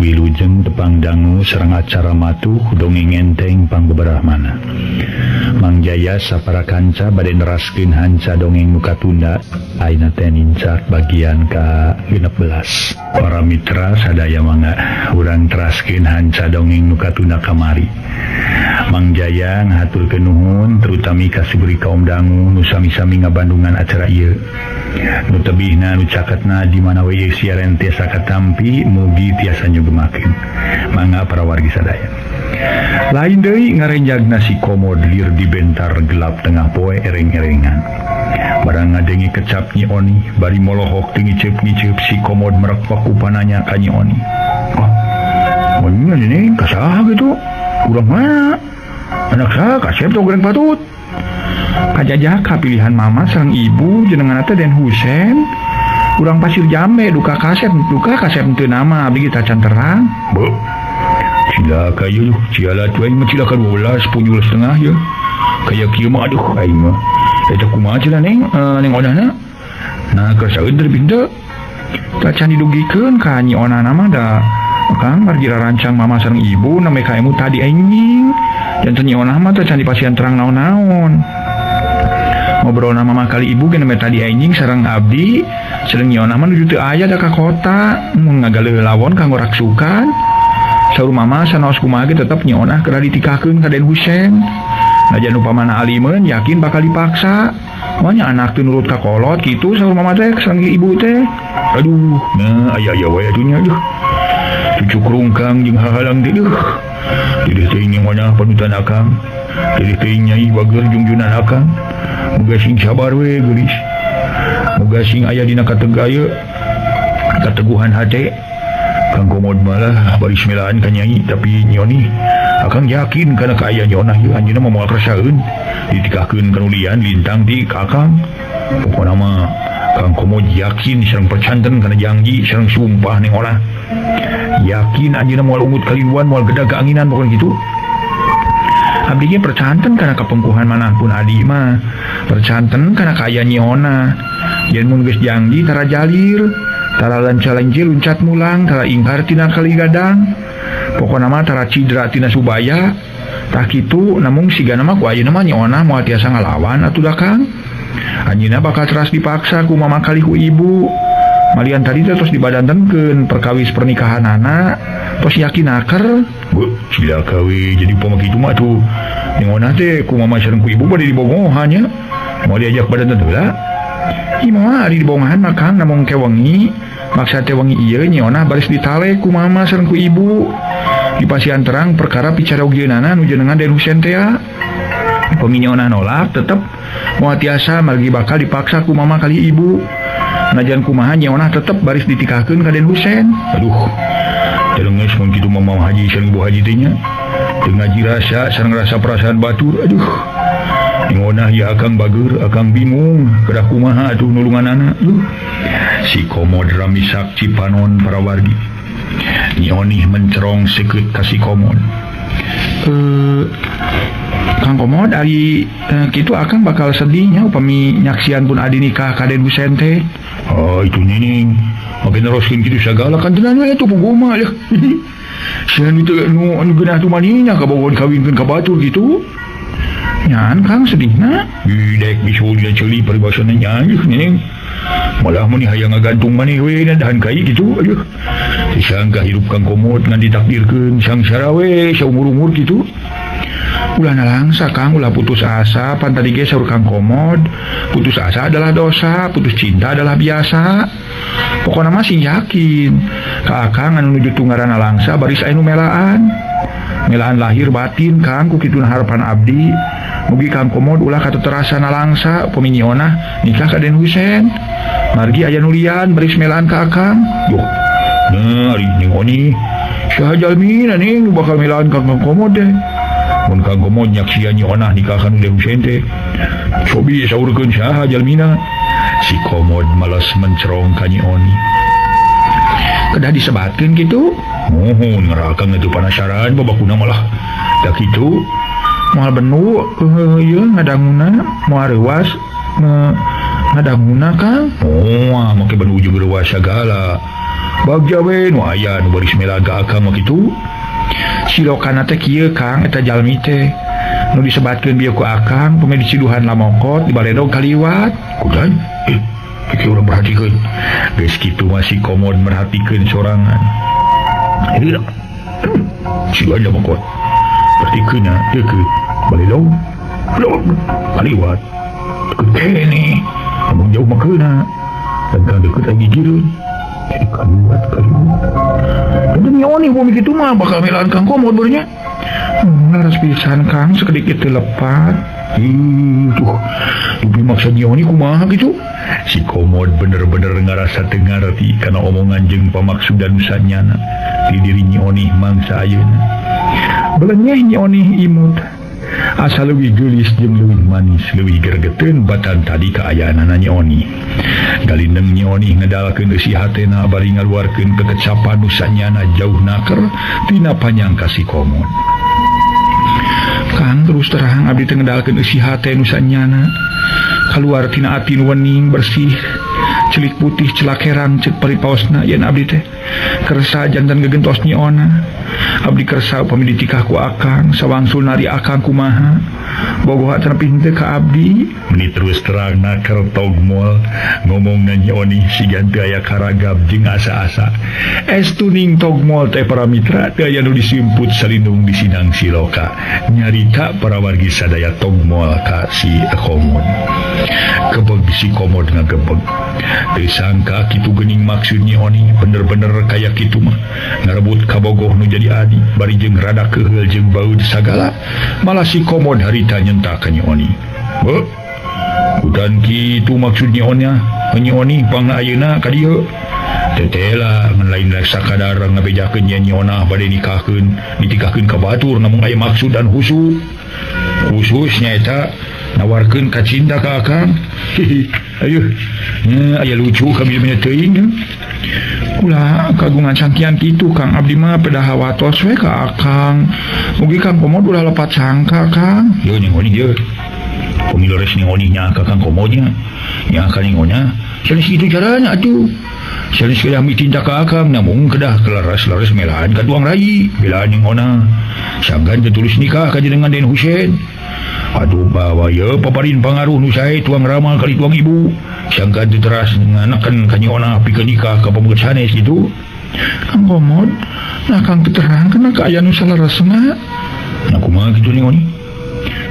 Wilujeng tepang dangu serang acara matuh dongeng enteng pangbeberah mana. Mang Jaya sapara kanca bade neraskeun hanca dongeng nuka tunda ayeuna teh nincak bagian ka 16. Para mitra sadaya mangga urang teraskeun hanca dongeng nuka tunda kamari. Mang Jaya ngaturkeun nuhun terutami ka sabeureum kaum dangu nu sami-sami ngabandungan acara ieu. Nu tebihna nu caketna di mana we siaran tiasa katampi mugi tiasa nyugemakeun. Mangga para wargi sadaya. Lain deui ngarenjagna si komod lir di bentar gelap tengah poe ereng-erengan. Barang ngadengi kecap Nyi Oni bari molohok teu ngiceup-ngiceup si komod merekpak upananya ka Nyi Oni. Oh, ini kasaha gitu? Urang mana? Anak saya kasep tau goreng patut. Kajajaka pilihan mama sareng ibu jenengan teh Den Husein. Urang pasir jambe duka kasep teu nama abdi tacan terang. Be. Cilaka ieu cialat we mah cilaka 12 punyul setengah ya. Kayak kieu mah aduh aing mah. Eta kumaha cenah neng odana? Nah kersaeun teh pintu. Tacan didugikeun ka Nyi Onana mah da Kang margira rancang mama sareng ibu name ka emu tadi anjing. Dan Nyi Onah mah teh can dipasian terang naon-naon. Ngobrol mama kali ibu ge name tadi anjing sareng abdi, sareng Nyi Onah mah nuju teu aya da ka kota, mun ngagaleul lawon kanggo raksukan. Saur mama sanaos kumaha ge tetep Nyi Onah keur ditikakeun ka Den Husein. Najan upamana alimeun yakin bakal dipaksa. Monya anak teu nurut ka kolot kitu saur mama teh sareng ibu teh. Aduh, nah aya we atunya aduh. Cucu kerungkang jeung hahalang teh duh. Jadi teuing Nyi Onah panutan akang. Jadi teuing Nyai Bager jungjunan akang. Muga sing sabar we geulis. Muga sing aya dina kategaya kateguhan hate. Kang Komod malah bari melaan ka Nyai tapi Nyi Oni akang yakin kana ka aya Nyi Onah ieu anjeunna mah moal kersaeun ditikakeun kanulian lintang di kakang. Pokona mah Kang Komod yakin sareng percanten kana janji sareng sumpah ning Onah. Yakin anjeunna moal ungut kaliluan moal gedag keanginan pokona kitu. Abdi ge percanten kana kapengkuhan manahpun adi mah. Percanten kana kaya Nyi Onah. Yen mun geus janji tara jalir, tara lanca-lanci luncat mulang, tara ingkar tina kali gadang. Pokona mah tara cidra tina subaya. Tah kitu namung sigana mah ku ayeuna mah Nyi Onah moal tiasa ngalawan atuh da Kang. Anjeunna bakal teras dipaksa ku mama kali ku ibu. Malian tadi terus dibadantenkeun perkawis pernikahan anak, terus yakin aker. Bu, cilaka we jadi upama kitu mah tuh. Ning Onah teh ku mama sareng ku ibu bade dibogohan nya. Mau diajak badanten heula. Ieu mah ari dibongahan mah Kang namung kewengi. Maksa teh wengi ieu Nyi Onah baris ditale ku mama sareng ku ibu. Dipasian terang perkara picarogieunana nu jenengan Den Husein teh. Pemi Nyi Onah nolak tetep moal tiasa margi bakal dipaksa ku mama kali ibu. Najan kumaha Nyi Onah tetep baris ditikakeun ka Den Husein. Aduh. Telenges mun kitu mah Mam Haji sareng Bu Haji teh nya. Teu ngaji rasa sareng rasa perasaan batur. Aduh. Nyi Onah ya akang bager, akang bingung kedah kumaha atuh nulunganana. Si Komod ramisak cipanon para wargi. Nyi Oni mencerong seukeut ka si Komod. Kang Komod ari kitu akang bakal sedihnya upami nyaksian pun adi nikah ka Den Husein teh. Oh itu nining makin neroskeun kitu sagala kan tenan we atuh pugoma ya. Sian itu anu geunah tu maninya ka bogoh dikawinkeun ka batur kitu. Nyan Kang sedihna. Dek bisul dia ceuli paribasana nyanyi nining. Malah mun hayang ngagantung maneh we dahan kai kitu. Aduh. Disangka hirup Kang Komod ngan ditakdirkeun sangsara we saumur-umur kitu. Ulah nalangsa Kang, ulah putus asa. Pan tadi ge saur Kang Komod, putus asa adalah dosa, putus cinta adalah biasa. Pokona masih yakin ka akang anu nuju tunggaran nalangsa baris anu melaan. Melaan lahir batin Kang ku kituna harapan abdi. Mugi Kang Komod ulah katuterasa nalangsa upami Nyi Onah nikah ka Den Husein. Margi aya nulian baris melaan ka akang. Duh. Nah, ari Nyi Oni saha jalmina ning bakal melaan ka Kang Komod deh. Mun Kang Komod nyaksian Nyi Onah nikah ka Den Husein teh. Cobi saurkeun saha jalmina. Si Komod malas mencerong ka Nyi Oni. Kedah disebatkeun kitu. Mohon ngarakang itu penasaran babakuna malah. Da kitu moal benu ieu ngadanguna moal reuas ngadanguna Kang. Oh, make benu jeung reuas sagala. bagja we nu aya nu beuris melaga akang mah kitu. Silokana teh kieu Kang eta jalmi teh nu disebatkeun bieu ku akang peme diciduhan lamongkot di baledog kaliwat. Kudan iki urang perhatikeun. Geus kitu masih komod merhatikeun sorangan. Ieu ciduhan lamongkot. Pertikeunna teu ke baledog. Kaliwat. Kene namun jauh makeuna dan kang deket lagi gireun. Kaliwat. Dan nyoni bumi kitu mah bakal melaan Kang Komod beurnya. Laras pisan Kang sakedikit teu lepat. Tuh, tapi maksud nyoni kumaha gitu? Si Komod bener-bener ngarasa teu ngarti kana omongan jeung pamaksudan usanyana di diri nyoni mangsa ayeuna. Belenyeh nyoni imut. Asa leuwih geulis jeung leuwih manis, leuwih gregeteun batan tadi kaayaanana nyoni. Galindeng nyoni ngedalkeun eusi hatena bari ngaluarkeun kekecapan usanyana jauh naker tina panyangka si Komod. Kang terus terang abdi teu ngedalkeun eusi hate usanyana kaluar tina ati nu wening bersih, celik putih celak herang ceuk paripaosna yen abdi teh kersa jantan gegentos nyona. Abdi kersa upami ditikah ku akang sawangsul nari akang kumaha bogoh nepi henteu ka abdi. Meni terus terang naker togmol ngomongna nyoni sigan teu aya karagab jeung asa-asa. Estuning togmol teh para mitra teu aya nu disimput salindung di sidang siloka nyarita para wargi sadaya togmol ka si Komod. Kebeg si Komod ngagebeg. Teu sangka kitu geuning maksud nyoni bener-bener kaya kitu mah ngarebut kabogoh nu jadi adi bari jeung rada keheul jeung baud sagala malah si Komod harita nyentak ka nyoni. Bukan kitu maksud nyoni pangna ayeuna ka dieu. Tetela ngan lain sakadar ngabejakeun nyona bade nikahkeun ditikahkeun ka batur namun aya maksud dan khususnya eta nawarkeun ka cinta ka akang. Ayo aya lucu kami teuing. Ulah kagungan sangkian kitu Kang abdi mah pedah watos we ka akang. Mugi Kang Komod ulah lepat sangka Kang. Yo nyoni ye. Pemilores nyoni nya ka Kang Komodnya. Nya ka nyona. Sanes kitu caranya atuh. Sanes kedah mitinta ka akang namun kedah kelaras-laras melaan ka tuang rai. Belaan nyona. Sanggan tertulis nikah ka dengan Den Husein. Aduh bawa ya paparin pangaruh nu sae tuang rama kali tuang ibu. Sangkan teu teras nganakeun ka nyona pikeun nikah ka pamuget sanes gitu. Kang Komod, nah Kang teu terang kana kaayaan nu salaresna. Nah kumaha kitu nyoni?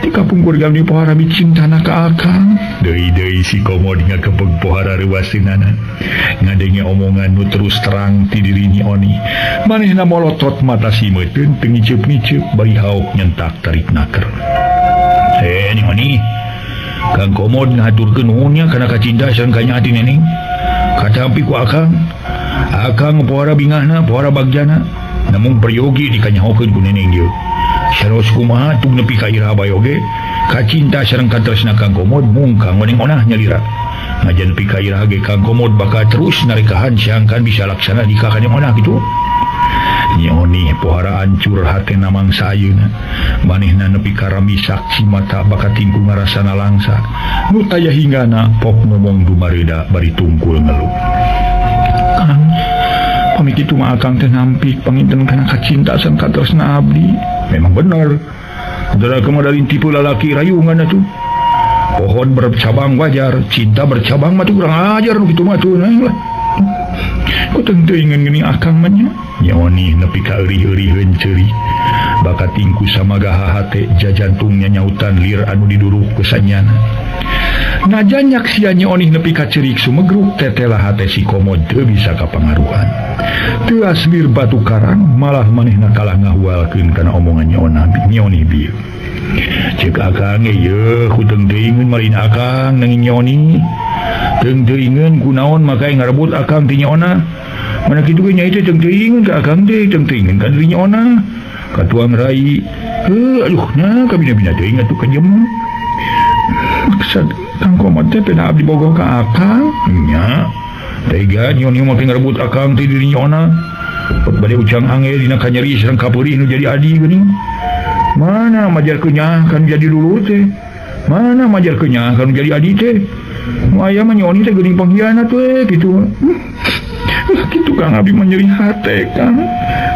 Di kampung keluarga ni pohara bicintana ka akang. Deui si Komod ngakebeg pohara reuaseunana. Ngadenge omongan nu terus terang ti diri nyoni. Manehna molotot mata simeuteun teu ngiceup-ngiceup bari hauk nyentak tarik naker. Nyoni Kang Komod ngaturkeun nuhunnya kana kacinta sareng kanya ati neneng katampi ku akang pohara bingahna pohara bagjana namun peryogi dikanyahokeun ku neneng dieu saros kumaha tug nepi ka iraha bayoge kacinta sareng katresna Kang Komod mungkang weneng onah nyalira ngajan nepi ka iraha ge Kang Komod bakal terus narekahan siangkan bisa laksana nikah ka onah kitu. Nyoni pohara hancur hatena mangsa ayeuna manehna nepi ka ramisak si mata baka tingku ngarasana langsa nu taya hinggana pop ngomong dumareuda bari tungkul ngeluh. Kang pami kitu mah akang teh nampik panginten kana kacinta sareng katresna abdi. Memang bener saudara kemadarin tipe lalaki rayungan atuh. Pohon bercabang wajar cinta bercabang mah tuh kurang ajar nu kitu mah tuh lah. Ku tentu ingin geuning akang mah nya. Nyoni nepi ka eurih-eurih ceuri bakat tingku samaga hate jajantungnya nyautan lir anu diduruk kesanyana. Najan nyak sia nyoni nepi ka ceurik sumegruk tetela hate si Komod teu bisa kapangaruhan. Teu aslir batu karang malah manehna kalah ngahualkeun kana omongan nyoni bieu. Ceuk akang ye kuteung teu ingeun marina akang nanging nyoni. Teung teu ingeun kunaon make ngarebut akang ti nyona. Mana kitu ge nya itu teung teu ingeun ka akang teh teung teu ingeun ka diri nyona. Ka tuang rai. Aduh nah kabina-bina teuing atuh kajem. Maksud Kang Komod teh peda abdi bogoh ka akang. Nya. Tega nyoni make ngarebut akang ti diri nyona. Pot bade ucang angge dina kanyeri sareng kapeurih nu jadi adi geuning. Mana majar kenyah kan jadi dulur teh. Mana majar kenyah kan jadi adi teh. Nu aya mah nyoni teh geuning panghianat we kitu. Kitu tukang abdi menyeri hati Kang.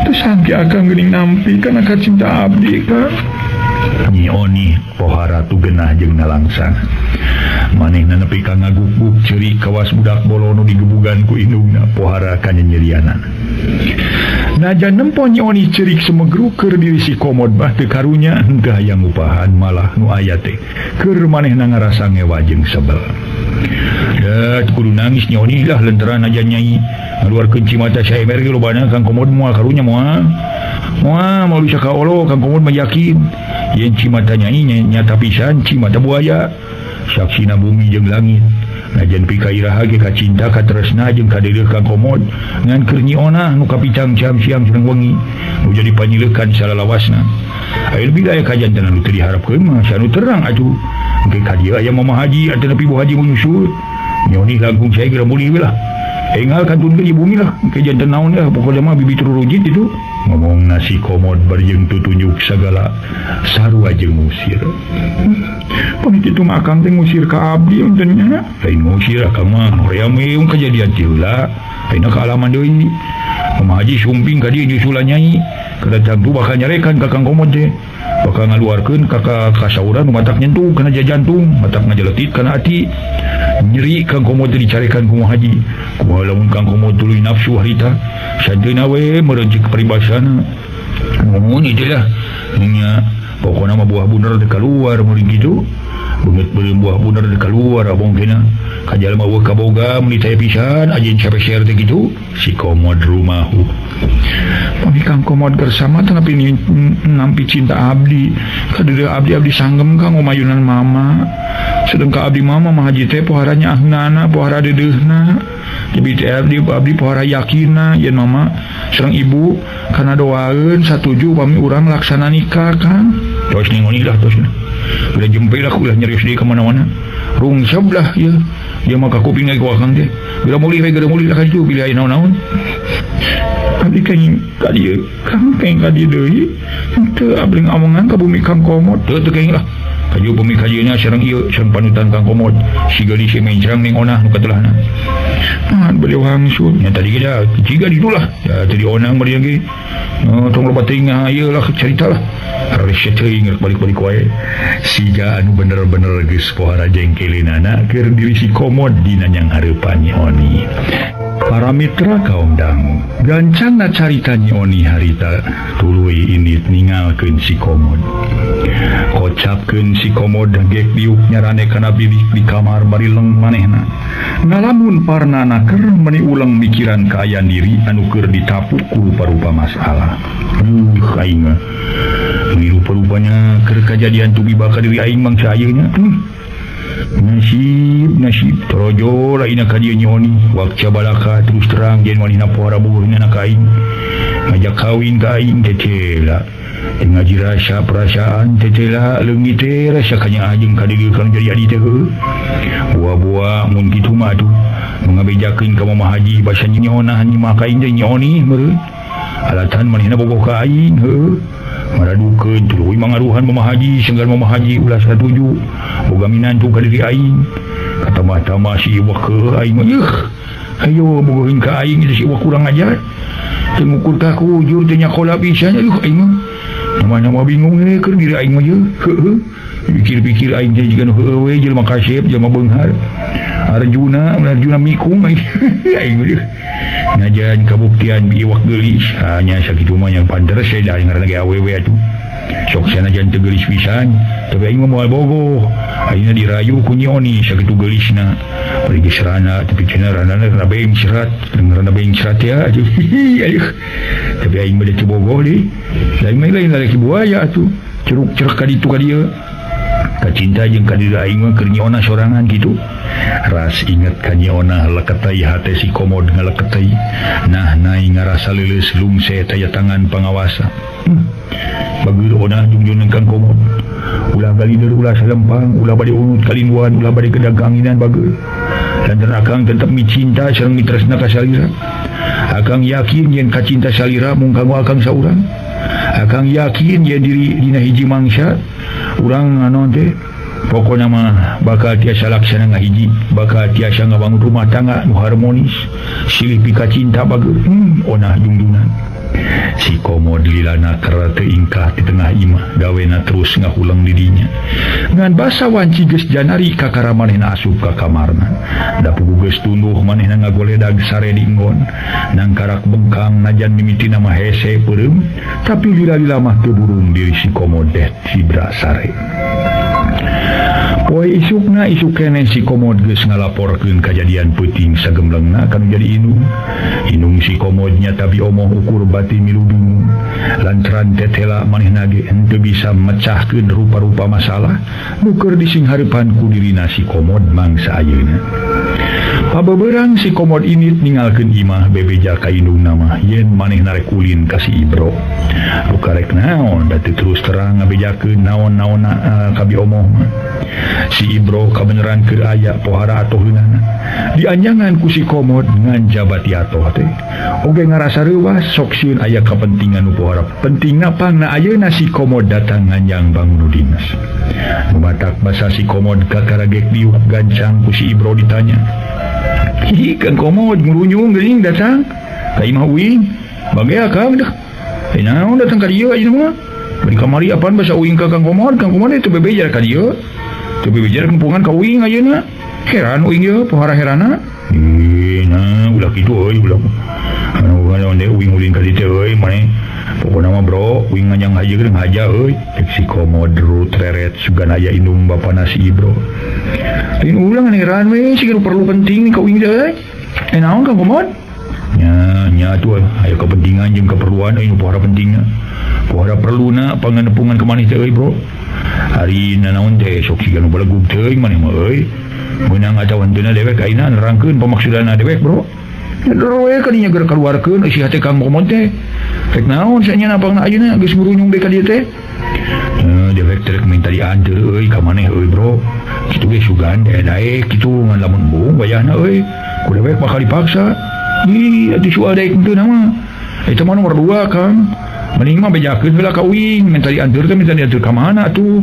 Terus sampai Akang geuning nampi karena cinta abdi Kang. Nyi Oni pohara tu genah jeung nalangsang. Manehna nepi ka ngaguguk ceurik kawas budak bolono digebugan ku indungna pohara ka nyerianan. Najan nempo Nyi Oni ceurik semegruk keur diri si komod bah teu karunya henteu hayang upahan malah nu aya teh keur manehna ngarasa ngewa jeung sebel. Da kudu nangis Nyi Oni lah lenteran aja Nyai ngaluarkeun cimata saemer ge lobana Kang Komod moal karunya moal bisa ka olo Kang Komod mah yakin yen cimata Nyai nyata pisan cimata buaya saksina bumi jeung langit. Najan pika iraha ge ka cinta ka tresna jeung ka deuleuh Kang Komod ngan keur Nyi Ona nu kapicang jam siang jeung wengi nu jadi panyileukan salalawasna. Aya lebih aya kajantan nu teu diharapkeun mah sanu terang atuh. Engke ka dieu aya Mama Haji atuh nepi Bu Haji menyusul. Nyi Oni langkung sae geura muli we lah. Enggal kantunkeun di bumi lah. Engke janten naon ya pokona mah bibit rurujit itu. Ngomong nasi komod barjeng tutunjuk segala sarua jeung ngusir. Pamit itu mah Akang teh ngusir ka abdi untennya. Lain ngusir Akang mah hoream meung kejadian ti heula. Ayeuna ka alaman deui. Mama Haji sumping ka dieu nyusulan Nyai. Kedatang tu bakal nyarekan ka Kang Komod teh. Bakal ngaluarkeun ka kasauran nu matak nyentuh kana jantung, matak ngajeletit kana ati. Nyeri Kang Komod teh dicarekan ku Mama Haji. Kumaha lamun Kang Komod tuluy nafsu harita. Santeuna we mereunceuk paribasana. Ngomong ieu lah. Nya pokona mah buah buner teh kaluar mun kitu. Beungeut beureum buah buner teh kaluar abong kena. Kajalma weu kaboga mun ditaya pisan ajeun sapeser teh kitu. Si Komod rumahu. Pami Kang Komod bersama tapi nampi cinta abdi. Kadeu abdi sanggem Kang omayunan mama. Sedeng ka abdi mama mah Haji teh pohara nyaahna, pohara dedeuna. Jadi teh abdi pohara yakinna yen mama sareng ibu kana doaeun satuju pami urang laksana nikah Kang. Tos ningoni lah tos. Udah jempe lah ulah nyerius deui ka mana-mana. Rungseb lah ya. Dia mah ka kuping ku Akang teh. Bila muli lah ka ditu bila aya naon-naon. Abdi ka dieu Kang keng ka dieu deui. Teu abdi ngomongan ka bumi Kang Komod. Teu keng lah. Kaju bumi kajieuna sareng ieu sareng panutan Kang Komod. Siga di semencrang ning onah nu katelahna. Beliau hangsul nya tadi ge da jiga ditulah. Ya tadi onang bari ge. Tong loba teuing ieu lah carita lah. Hareusi teuing balik-balik wae. Siga anu bener-bener geus pohara jengkelinana keur diri si Komod dina nyang hareupan Nyi Oni. Para mitra kaum dangu, gancangna carita Nyi Oni harita tuluy indit ningalkeun si Komod. Kocapkeun si Komod gek diuk nyarane kana bilik di kamar bari leng manehna. Ngalamun parnana keur meuni ulang mikiran kaayaan diri anu keur ditapuk ku rupa-rupa masalah. Aing mah ini rupa-rupanya keur kajadian tubiba ka diri aing mangsa ayeuna. Nasib trojo laina ka dieu Nyi Oni wakca balaka terus terang yen wanina pohara buburna ka aing ngajak kawin ka aing tetela ngaji rasa perasaan tetela leungit teh rasa kanya ajeng ka dieu kang jadi adi teh buah-buah mun kitu mah atuh ngabejakeun ka Mama Haji basa Nyi Ona Nyi mah ka aing teh Nyi Oni meureun alatan manehna bogoh ka aing heuh maradukeun tuluy mangaruhan Mama Haji senggal Mama Haji ulah satuju boga minantu ka diri aing katamah-tamah si iwak ke aing mah ayo bogohin ka aing itu si iwak kurang ajar teu ngukur ka kujur teh nyakola pisan aing mah nama-nama bingung keur diri aing mah heuh pikir-pikir aing teh jiga nu heueuh we jelema kasep jelema beunghar Arjuna mikung aing mah ngajan kabuktian iwak geulis hanya sakitu mah yang panter saya da ngaranna ge awewe atuh sok sanajan teu geulis pisan tapi aing mah moal bogoh ayeuna dirayu ku Nyi Oni sakitu geulisna bari geus rana tapi cenah ranana being serat ngaranna being serat ya aduh tapi aing mah teu bogoh deui aing mah lain lalaki buaya atuh ceruk-ceruk ka ditu ka dieu kacinta jeung ka diri aing mah keur Nyi Ona sorangan kitu. Ras inget ka Nyi Ona leketai hate si Komod ngaleketai. Nah naing ngarasa leuleus lungse taya tangan pangawasa. Bageul Ona jungjungan Kang Komod. Ulah galideur ulah salempang, ulah bade unut kalinduan, ulah bade kedaganginan bageul. Lantaran Akang tetep micinta sareng mitresna ka salira. Akang yakin yen kacinta salira mung kanggo Akang saurang. Akang yakin yen diri dina hiji mangsa urang anon teh Pokoknya mah bakal tiasa laksana ngahiji, bakal tiasa ngabangun rumah tangga nu harmonis, silih pika cinta bager, onah dungdunan. Si Komod lilana kera teu ingkah di tengah imah, gawena terus ngahulang dirinya. Ngan basa wanci geus janari kakara manehna asup ka kamarna. Da puguh geus tunduh manehna ngagoledag sare di enggon. Nang karak bengkang najan mimitina mah hese peureum, tapi lila-lila mah teu burung diri si Komod teh sibra sare. Poe isukna isuk kene si Komod geus ngalaporkeun kajadian peuting sagemblengna kanu jadi inung si Komodnya tapi omong ukur bati milu bingung lantaran tetela manehna ge henteu bisa mecahkeun rupa-rupa masalah nu keur disinghareupan ku dirina si Komod mangsa ayeuna. Pabeberang si Komod init ningalkeun imah bebeja ka indungna mah yen manehna rek ulin ka si Ibro. Rukarek naon da teu terus terang ngabejakeun naon-naonna ka biomong. Si Ibro kabeneran keur aya pohara atoheunana. Dianjangan ku si Komod ngan jabati atoh teh. Oge ngarasa reuwas sok sieun aya kapentingan nu pohara. Pentingna pangna ayeuna si Komod datang nganjang bangun dinas. Numatak basa si Komod kakaragek diuk gancang ku si Ibro ditanya. Hi, Kang Komod ngurunyung geuning datang ka imah uing. Bagea Kang dah. Naon datang ka dieu ayeuna mah? Bari kamari apaan basa uing ka Kang Komod? Kang Komod teu bebejar ka dieu. Teu bebejar kumpungan ka uing ayeuna. Heran uing ye pohara herana. Nah, ulah kitu euy ulah. Anu onde uing ulin ka dieu euy mane. Pokona mah bro, uing ngajang hajeun haja euy. Cek si Komod ru treret sugan aya indung bapana si Ibro. Lain ulang heran we siga perlu penting ka uing teh. Naon Kang Komod? Nya tuh aya kepentingan jeung keperluan anu pohara pentingna. Pohara perluna panganepungan ka maneh teh euy bro. Hari naon teh sok siga nu balegug teuing maneh mah euy. Meunang atawa henteu dewek ayeuna nerangkeun pamaksudana dewek bro. Doro we kadinya keur kaluarkeun isi hate Kang Komod teh. Rek naon sanya napangna ayeuna geus ngurunyung deui ka dieu teh. Dewek teh minta dianteur euy ka maneh euy bro. Kitu ge sugan dae kitu ngan lamun bung wayahna euy. Ku dewek bakal dipaksa. Atuh soal daek henteu mah. Eta mah nomor 2 Kang. Mending mah bejakeun heula ka uing, minta dianteur teh minta dianteur ka mana atuh.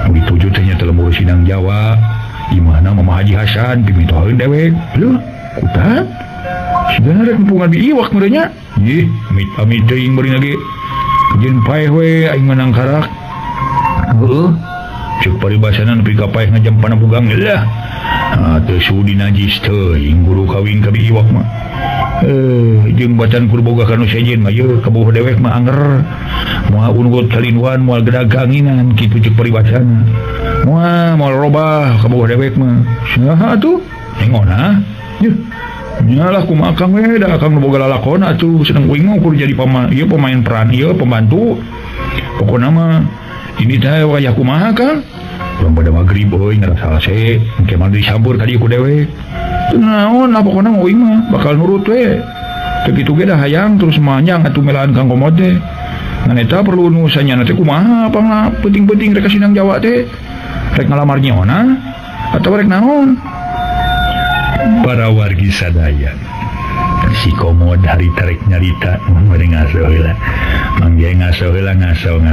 Nu dituju teh nya teh lembur sidang Jawa. Imahna Mama Haji Hasan pimitoheun dewek. Leuh, kutak. Sigana rek kumpungan bi iwak meureun nya. Ih, amit teuing beurina ge. Jeung paeh we aing menang karak. Heueuh. Ceuk paribasana nepi ka paeh ngajam panabugang lah. Teu sudi najis teuing guru kawin ka bi iwak mah. Jeung bacan kudu boga kanu sejen mah yeuh kabuh dewek mah anger. Moal unggul kalinuan moal gedaganginan kitu ceuk paribasana. Moal robah kabuh dewek mah. Saha atuh? Engona. Yeuh. Nyalah kumaha Kang we da Kang nu boga lalakon atuh sedeng uing mah kudu jadi pemain peran ieu pembantu. Pokona mah ini teh wayah kumaha Kang? Belum pada magrib euy ngarasa se engke mah disabur ka dieu ku dewek. Teu naon lah pokona mah uing mah bakal nurut we. Teu kitu ge dah hayang terus manjang atuh melaan Kang Komod teh. Ngan eta perlu nu sanyana teh kumaha apangna penting-penting rek ka Sindang Jawa teh. Rek ngalamar nyeuna atawa rek naon? Para wargi sadaya si Komod hari tarik nyarita meureun ngaso heula mangge ngaso heula ngaso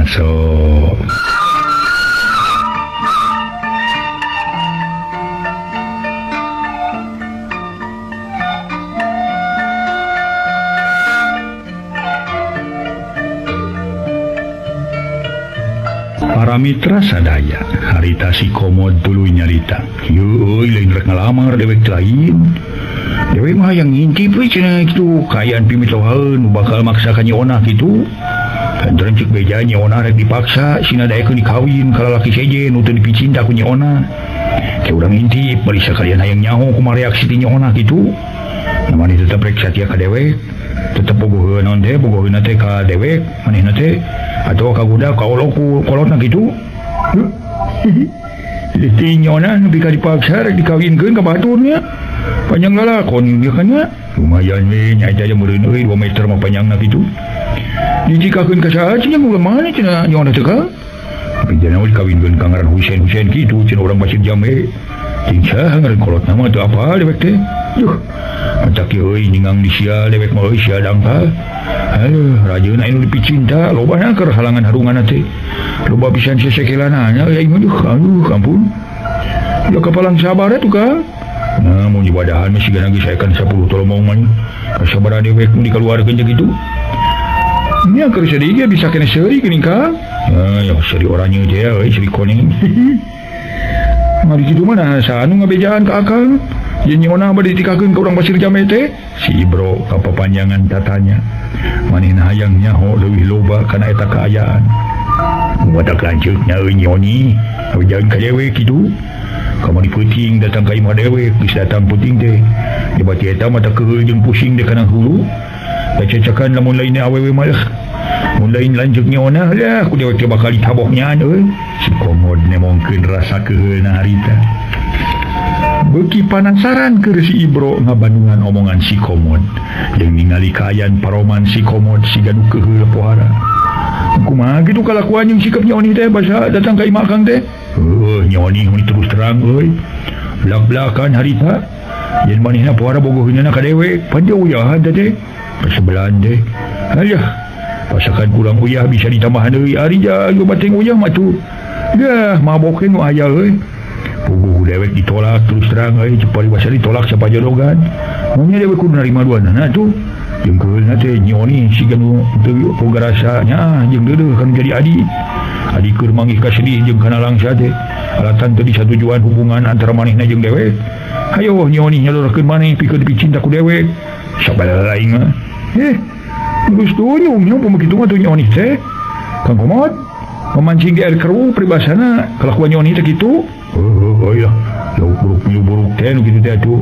para mitra sadaya harita si Komod tuluy nyarita yeuy lain rek ngalamar dewek lain dewek mah yang ngintip we cenah kitu kayaan pimitoheun bakal maksa ka nyeuna kitu kanteun ceuk beja nyeuna rek dipaksa sina daekeun dikawin ka lalaki sejen nu teu dipicinta ku nyeuna ke urang ngintip bari sakalian hayang nyaho kumaha reaksi ti nyeuna kitu namanya tetep rek satia ka dewek tetep bogoheun naon teh bogoheun teh ka dewek manehna teh atau kaguda kaoloku kolotna gitu. Jadi nyona nepi ka dipaksa rek dikawinkeun ka baturnya. Panjang lalakon dia kan nya. Lumayan we nya aja meureun euy 2 meter mah panjangna kitu. Dijikakeun ka saha cenah ulah mana cenah nyona teh ka. Tapi jangan dikawinkeun ka ngaran Husein kitu cenah urang Basir Jame. Ting saha ngaran kolotna mah teu apa dewek teh. Yuh, macak euy ningang di sia dewek mah euy sia dangka. Aduh, rajeuna anu dipi cinta lobana keur halangan harungan teh. Loba pisan sesekelanana ya ieu aduh ampun. Ya kapalang sabar atuh Kang. Nah, mun ibadahan mah sigana geus saekan 10 tolong mah. Kasabaraha dewek mun dikaluarkeun jeung kitu. Nya keur sedih ge bisa kena seuri geuning Kang. Ya seuri orangnya teh euy seuri koneng. Mari kitu mah nah saanu ngabejaan ka Akang. Yen nyona bade ditikakeun ka urang Pasir Jambe teh. Si Ibro kapapanjangan tatanya. Manehna hayang nyaho leuwih loba kana eta kaayaan. Wadak lanceuknya euy nyoni, abejaan ka dewek kitu. Kamari peuting datang ka imah dewek, geus datang peuting teh. Dibati eta mah teu keul jeung pusing deh kana hulu. Da cacakan lamun lain awewe mah. Mun lain lanceuk nyona lah ku dewek teh bakal ditaboknyaan euy. Si Komod nemongkeun rasa keheulna harita. Beuki panasaran keur si Ibro ngabandungan omongan si Komod jeung ningali kaayaan paroman si Komod siga nu keheul pohara. Kumaha kitu kalakuan jeung sikap nyoni teh basa datang ka imah Kang teh? Nyoni mun terus terang euy. Blak-blakan harita. Yen manehna pohara bogoheunna ka dewek, panjang uyahan teh. Pasebelahan teh. Alah, pasakan kurang uyah bisa ditambahan euy ari ja ieu bateng uyah mah tuh. Dah mabokeun nu aya euy. Puguh dewek ditolak terus terang euy cepari basa ditolak siapa jodogan. Maunya dewek kudu narima duana tuh. Jeung keulna teh nyoni siga nu teu boga rasanya jeung deudeuh kan jadi adi. Adi keur manggih ka sedih jeung kana langsa teh. Alatan teu disatujuan hubungan antara manehna jeung dewek. Hayo nyoni nyalurkeun maneh pikeun dipi cinta ku dewek. Sabala lain mah. Geus tunyung nya pamakitu mah teu nyoni teh. Kang Komod memancing di air keruh peribasana kelakuan nyoni teh kitu. Ya, lauk buruk teh nu kitu teh atuh.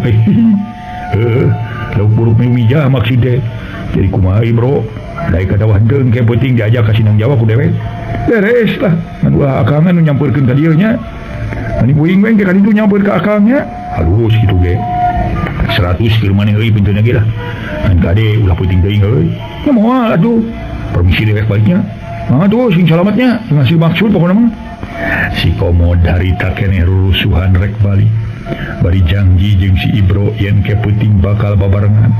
Lauk buruk mija maksudnya. Jadi kumaha Bro? Lain kata wahdeung ke penting diajak ka Sinang Jawa ku dewek. Beres lah. Ngan ulah Akang nu nyampeurkeun ka dieu nya. Ani buing weng ke kaditu nyampeur ka Akang nya. Halus kitu ge. 100 keur maneh euy pintunya ge lah. Ngan kade ulah penting teuing euy. Ya moal atuh. Permisi dewek baiknya. Tuh sing salamatnya ngasih maksud pokoknya mah. Si Komod harita keneh rurusuhan rek bali. Bari janji jeung si Ibro yen ke peuting bakal babarengan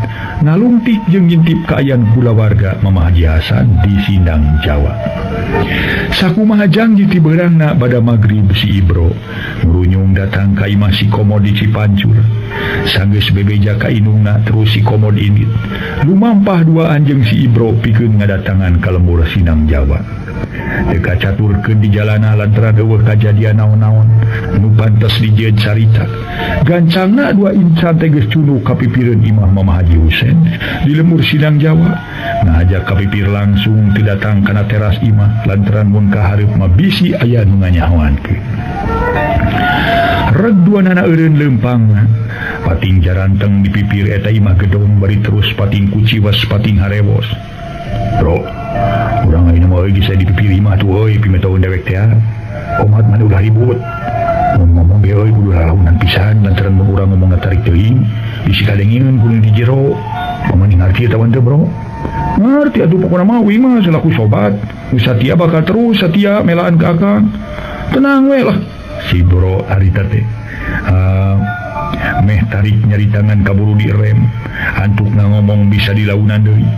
ngalungtik jeung ngintip kaayaan kulawarga Mamah Haji Hasan di Sindang Jawa. Sakumaha janji ti beurangna bada magrib si Ibro ngurunyung datang ka imah si Komod di Cipancur. Sanggeus bebeja ka indungna terus si Komod indit lumampah duaan jeung si Ibro pikeun ngadatangan ka lembur Sindang Jawa. Deka caturkeun di jalana lantaran eueuh kajadian naon-naon nu pantes dijieun carita. Gancangna dua insan teh geus cunduh kapipireun imah Mamah Haji Husen di lembur Sindang Jawa. Ngajak kapipir langsung teu datang kana teras imah lantaran mun kahareup mah bisi aya nu nganyahoankeun. Reg duanana eureun leumpangna pating jaranteng di pipir eta imah gedong bari terus pating kuciwas pating harewos. Bro, urang ayeuna mah euy bisa di pipir imah tuh euy pimetoun dewek teh. Komat mah ulah ribut. Mun ngomong ge euy kudu lalaunan pisan lantaran mun urang ngomongna tarik teuing bisi kadengieun kudu di jero. Pamaning ngarti eta teh Bro. Ngarti atuh pokona mah uing mah selaku sobat. Satia bakal terus satia melaan ka Akang. Tenang we lah. Si Bro harita teh. Meh tarik nyari tangan kaburu di rem. Antukna ngomong bisa dilaunan deui.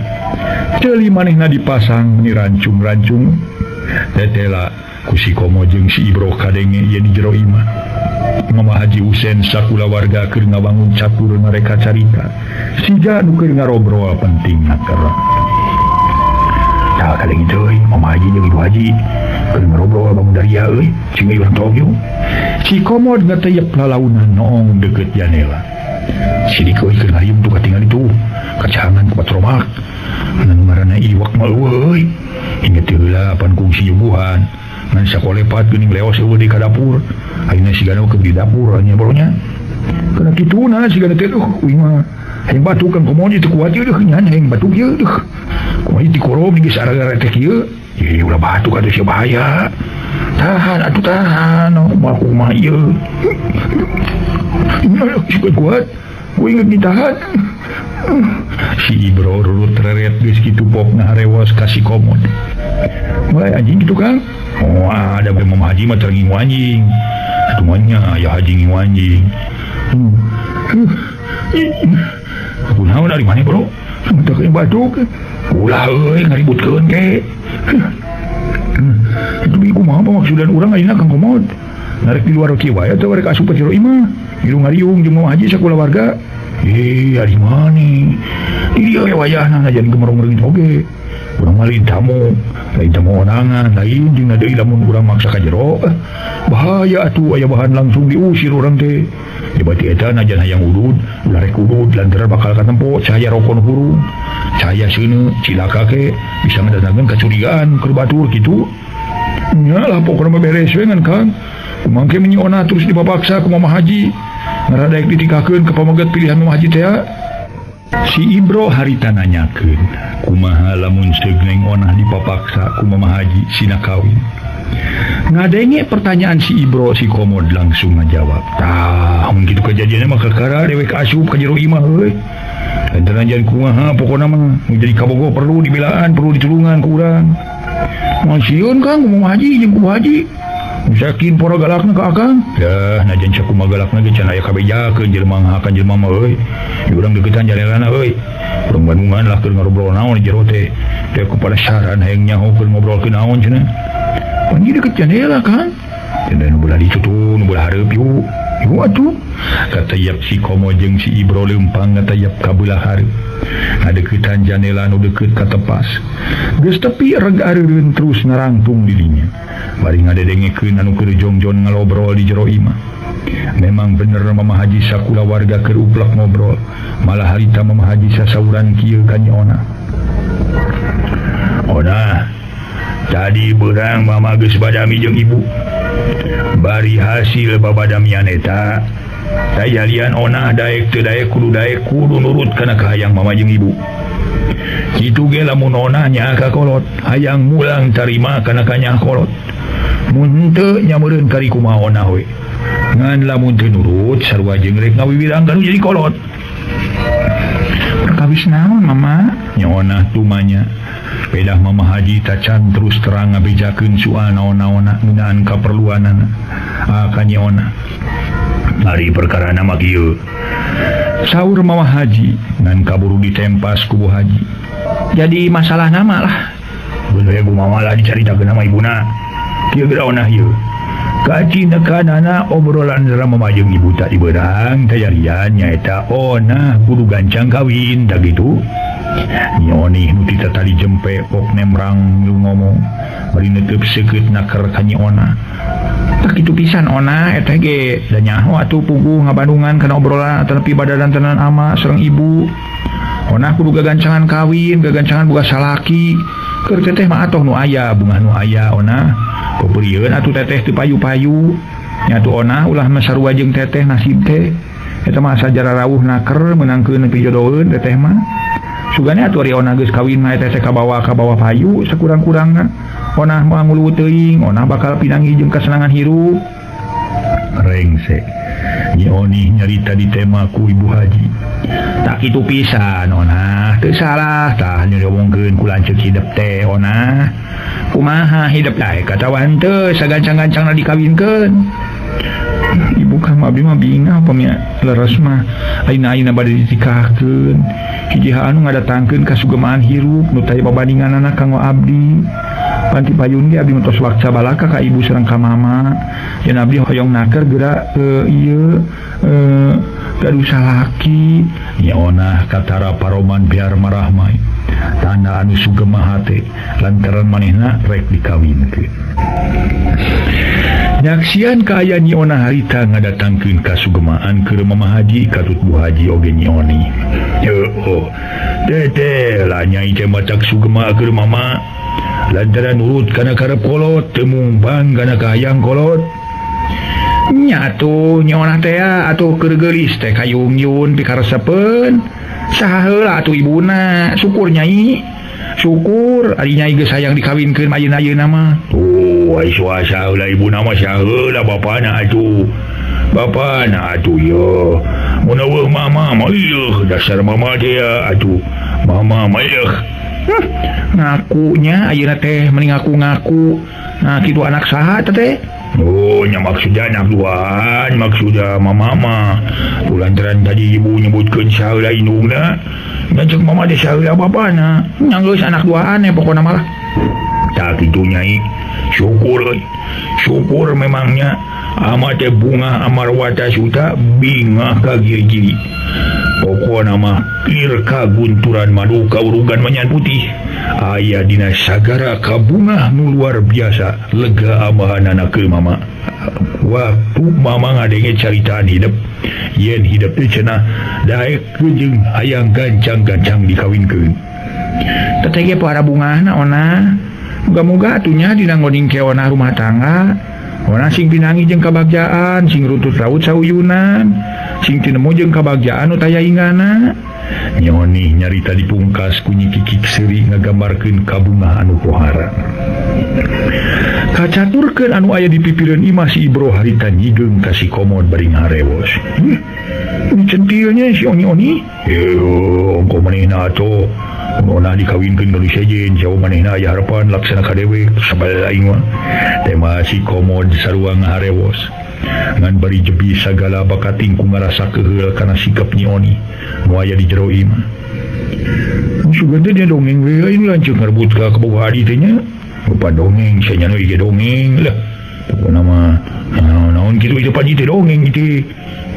Ceuli manehna dipasang ni rancung-rancung. Tetela ku si Komo jeung si Ibro kadenge ieu di jero imah. Mamah Haji Husen sakulawarga keur ngabangun catur mereka carita. Siga nu keur ngarobrol pentingna keur. Tah kadenge teh Mamah Haji jeung Ibu Haji keur ngarobrol bangun daria euy, cing urang togyo. Si Komod ngateuyeuk lalaunan noong deukeut janela. Si dikoy keur ngariung tuh katingal itu. Kacangan ku patromak. Ngan ngaranna iwak mah euy. Inget heula pan kungsi yubuhan. Ngan sakolepat geuning leos eueuh di ka dapur. Ayeuna sigana ke di dapur nya boronya. Kana kituna sigana teh uing mah hayang batuk Kang Komod teu kuat ieu nyan hayang batuk ieu deuh. Kumaha ti korom geus ara-ara teh kieu. Ieu ulah batuk atuh sia bahaya. Tahan atuh tahan mah kumaha ieu. Nya kuat. Ku inget ditahan. Si Ibro rurut reret geus kitu popna harewas ka si Komod. Mulai anjing gitu Kang. Oh ada Mamah Haji mah teringing anjing. Atuh mah nya aya haji ngiu anjing. Kunaon dari mana bro? Sementak yang batuk. Ulah ngaributkeun ke. Itu biku mah maksudna urang ayeuna Kang Komod. Narek di luar kieu wae atuh rek asup ka jero imah. Hiru ngariung jeung Mama Haji sakula warga. Ari mani. Di dieu wayahna ngajan gemerung-merung oge. Urang malin tamu onangan lain jeung na deui lamun urang maksa ka jero. Bahaya atuh aya bahan langsung diusir urang teh. Dibati eta najan hayang udud, ulah rek udud lantaran bakal katempo cahaya rokon hurung. Cahaya seuneu cilaka ke bisa ngadandakeun kacurigaan keur batur kitu. Nya lah pokona beres we ngan Kang. Kumangke menyiona terus dipapaksa ku Mama Haji. Ngaradaek ditikakeun ka pamaget pilihan Mama Haji teh. Si Ibro harita nanyakeun, kumaha lamun seuneu onah dipapaksa ku Mama Haji sina kawin. Ngadenge pertanyaan si Ibro, si Komod langsung ngajawab. Tah, mun kitu kejadianna mah kakara dewek asup ka jero imah euy. Lantaran jan kumaha pokona mah jadi kabogo perlu dibelaan, perlu ditulungan ku urang. Masieun Kang Mama Haji jeung ku Haji. Sakin pora galakna ka Akang. Dah, najan sakumaha galakna ge can aya kabejakeun jelema ngahakan jelema mah euy. Urang deukeutan jareelana euy. Urang Bandungan lah keur ngarobrol naon di jero teh. Teh ku penasaran hayang nyaho keur ngobrolkeun naon cenah. Panji deket jendela Kang. Jendela nu belah ditutup, nu belah hareup yuk. Yuk atuh. Katayap si Komo jeung si Ibro leumpang katayap ka belah hareup. Ngadeuketan jendela nu deukeut ka tepas. Geus tepi reg areureun terus narangtung dirinya. Bari ngadedengekeun anu keur jongjon ngalobrol di jero imah. Memang bener Mama Haji sakula warga keur uplek ngobrol. Malah harita Mama Haji sasauran kieu ka Ona. Ona, tadi berang Mama geus badami jeung ibu. Bari hasil babadamian eta, daya lian Ona daek teu daek kudu nurut kana kahayang Mama jeung ibu. Kitu ge lamun Ona nya ka kolot, hayang mulang tarima kana kanya kolot. Mun teu nya meureun kari kumaha Ona we. Ngan lamun teu nurut sarua jeung rek ngawiwirang kanu jadi kolot. Perkawis naon Mama? Nya Ona tumanya. Pedah Mama Haji tacan terus terang ngabejakeun soal naon-naonna ngeunaan kaperluanana. Akanya Ona. Ari perkarana mah kieu. Saur Mama Haji ngan kaburu ditempas ku Bu Haji. Jadi masalah nama lah. Bener Bu Mama lah dicaritakeun nama ibuna. Kieu geura Ona ieu. Kacindekanana obrolan antara Mama jeung ibu tadi beurang tayarian nyaeta Ona kudu gancang kawin da gitu. Nyoni nu tita tadi jempe pok nemrang lu ngomong bari neuteup seukeut naker ka Ona. Tak kitu pisan Ona eta ge da nyaho atuh puguh ngabandungan kana obrolan atanepi badadantenan ama sareng ibu. Ona kudu gagancangan kawin, gagancangan boga salaki. Keur teteh mah atoh nu aya, bungah nu aya Ona. Kuperieun atuh teteh teu payu-payu. Nya atuh Ona ulah masarua jeung teteh nasib teh. Eta mah sajara rawuh naker meunangkeun nepi jodoheun teteh mah. Sugana atuh ari Ona geus kawin mah teteh ka bawah payu sakurang-kurangna. Ona moal nguluwut teuing, Ona bakal pinanggi jeung kasenangan hirup. Rengsek. Nyi Oni nyarita di tema ku Ibu Haji. Tak kitu pisan Ona, teu salah tah nu diomongkeun ku lanceuk hidup teh Ona. Kumaha hidup daek katawan teu sagancang-gancangna dikawinkeun. Ibu Kang abdi mah bingah pamia leres mah ayeuna bade ditikahkeun. Hiji anu ngadatangkeun kasugemaan hirup nu taya babandinganana kanggo abdi. Panti payun ge abdi mentos wakca balaka ka ibu sareng ka mama. Yen abdi hoyong naker geura gaduh salaki. Nya Ona katara paroman biar marahmai. Tanda anu sugema hate lantaran manehna rek dikawinkeun. Nyaksian ka aya Nyi Ona harita ngadatangkeun kasugemaan keur Mama Haji katut Bu Haji oge Nyi Oni. Heuh, teteh lah nyai teh matak sugema keur Mama. Lantaran nurut kana karep kolot, teu mumbang kana kahayang kolot. Nya atuh Nyi Ona teh atuh keur geulis teh kayung-yun pikaresepeun. Saha heula atuh ibuna, syukur Nyai. Syukur ari Nyai geus hayang dikawinkeun ayeuna mah. Ai suasa heula ibuna mah saha heula bapana atuh. Bapana atuh yo. Mun eueuh mama mah ieuh dasar mama teh atuh. Mama mah ieuh. Ngakunya ayeuna teh mending ngaku-ngaku. Nah kitu anak saha teh? ohnya maksudnya anak duaan maksudnya mama ulantaran tadi ibu nyebutkeun saheula indungna dan cek mama teh saheula bapana nya geus anak duaan pokona malah tak kitu nyai syukur memangnya ama teh bunga amarwata suta bingah ka giri-giri pokona mah lir kagunturan madu kaurugan manyan putih aya dina sagara kabunga nu luar biasa lega amahanana ke mama waktu mama ngadenge caritaan hidup yen hidup teh cenah daek jeung hayang gancang-gancang dikawinkeun teteh para bungahna ona moga-moga atunya dina ngoding keona rumah tangga ona sing pinangi jeung kabagjaan sing rutut raut sauyunan sing tinemu jeung kabagjaan nu taya ingana nyoni nyarita dipungkas ku Nyi Kikik seuri ngagambarkeun kabunga anu pohara kacaturkeun anu aya di pipireun imah si Ibro harita nyigeung ka si Komod bari ngarewos ini centilnya si Oni ongko manehna atuh nona dikawinkeun nu sejen jawa manehna aya harapan laksana ka dewek sabal aing mah tema si Komod sarua ngaharewos ngan bari jebi sagala bakating ku ngarasa keheul kana sikap Nyi Oni nu aya di jero imah sugan teh dia dongeng we aing lanceuk ngarebut ka boga hadi teh nya rupa dongeng nya nu ieu dongeng lah pokona mah naon kitu ieu panji teh dongeng kitu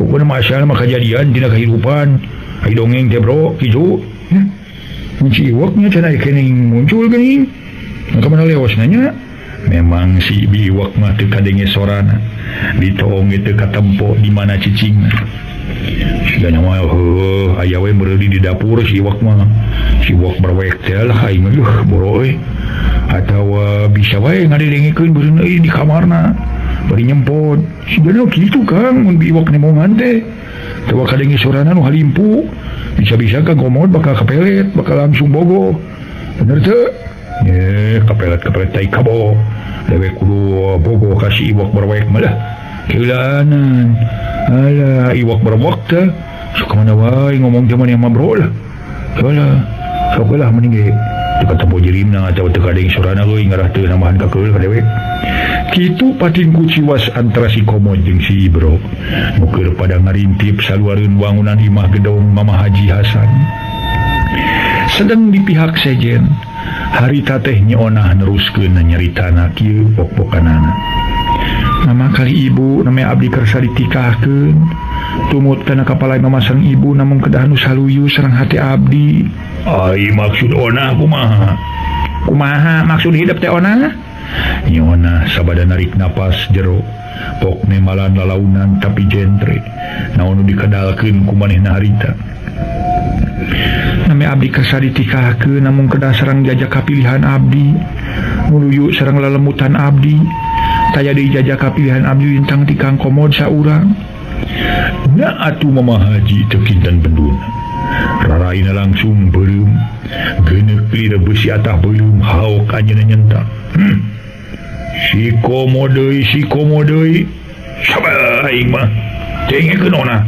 pokona mah asal mah kajadian dina kahirupan ai dongeng teh bro kitu si iwaknya cenah kening muncul geuning kamana leos nanya memang si iwak mah teu kadenge sorana ditong teu katempo di mana cicingna sigana mah aya we meureuh di dapur si iwak mah si iwak berwek teh lah aing mah boro atawa bisa wae ngadedengekeun beureun euy di kamarna bari nyempot sigana kitu Kang mun iwak nemongan teh teu kadenge sorana nu halimpu bisa-bisa Kang Komod bakal kepelet bakal langsung bogo bener teu kepelet tai kabo dewek kudu bogo kasih iwak berwek malah keulanan alah iwak berwek teh sok mana wae ngomong zaman yang mabro lah sok lah mending ge teu katempo jirimna atawa teu kadeng sorana euy ngarah teu nambahan ka keul ka dewek kitu pating kuciwas antara si Komod jeung si Ibro nu keur pada ngarintip saluareun wangunan imah gedong Mama Haji Hasan sedang di pihak sejen harita teh nyeonah neruskeun nyaritana kieu pok-pokanana mama kali ibu namanya abdi kersa ditikahkeun tumut kana kapalai mamasang ibu namun kedah nu saluyu sareng hati abdi ai maksud ona kumaha maksud hidup teh ona nyona sabada narik napas jero pokne malan lalaunan tapi jentre naon dikadalkeun ku manehna harita name abdi kersa ditikahkeun namun kedah sareng jajak kapilihan abdi nuluyu sareng lelemutan abdi taya deui jajak kapilihan abdi lintang ti Kang Komod saurang nya atuh Mama Haji teu kinten benduna raraina langsung beureum geuneuk lira beusi atah beuleum haok anjeunna nyentak si Komodeuy sabar aing mah tengekeun ona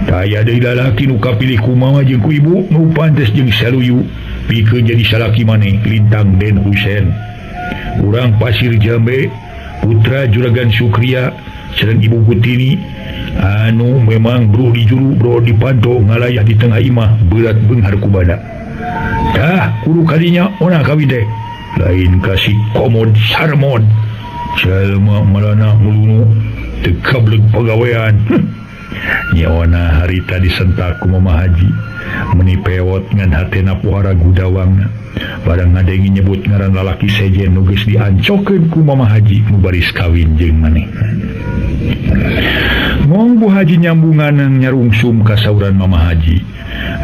taya deui lalaki nu kapilih ku mama jeung ku ibu nu pantes jeung saluyu pikeun jadi salaki maneh lintang Den Husein urang Pasir Jambe putra Juragan Sukria sareng Ibu Gutini anu memang bro di juru bro di panto ngalayah di tengah imah berat beunghar ku badak tah kudu kadinya ona kawin teh lain kasih Komod sarmod jalma malana mulunu teu kableg pagawean nyawana harita disentak ku Mama Haji meni pewot ngan hatena pohara gudawangna barang ngadengi nyebut ngaran lalaki sejen nu geus diancokeun ku Mama Haji nu baris kawin jeung maneh ngong Bu Haji nyambungan nyarungsum ka sauran Mama Haji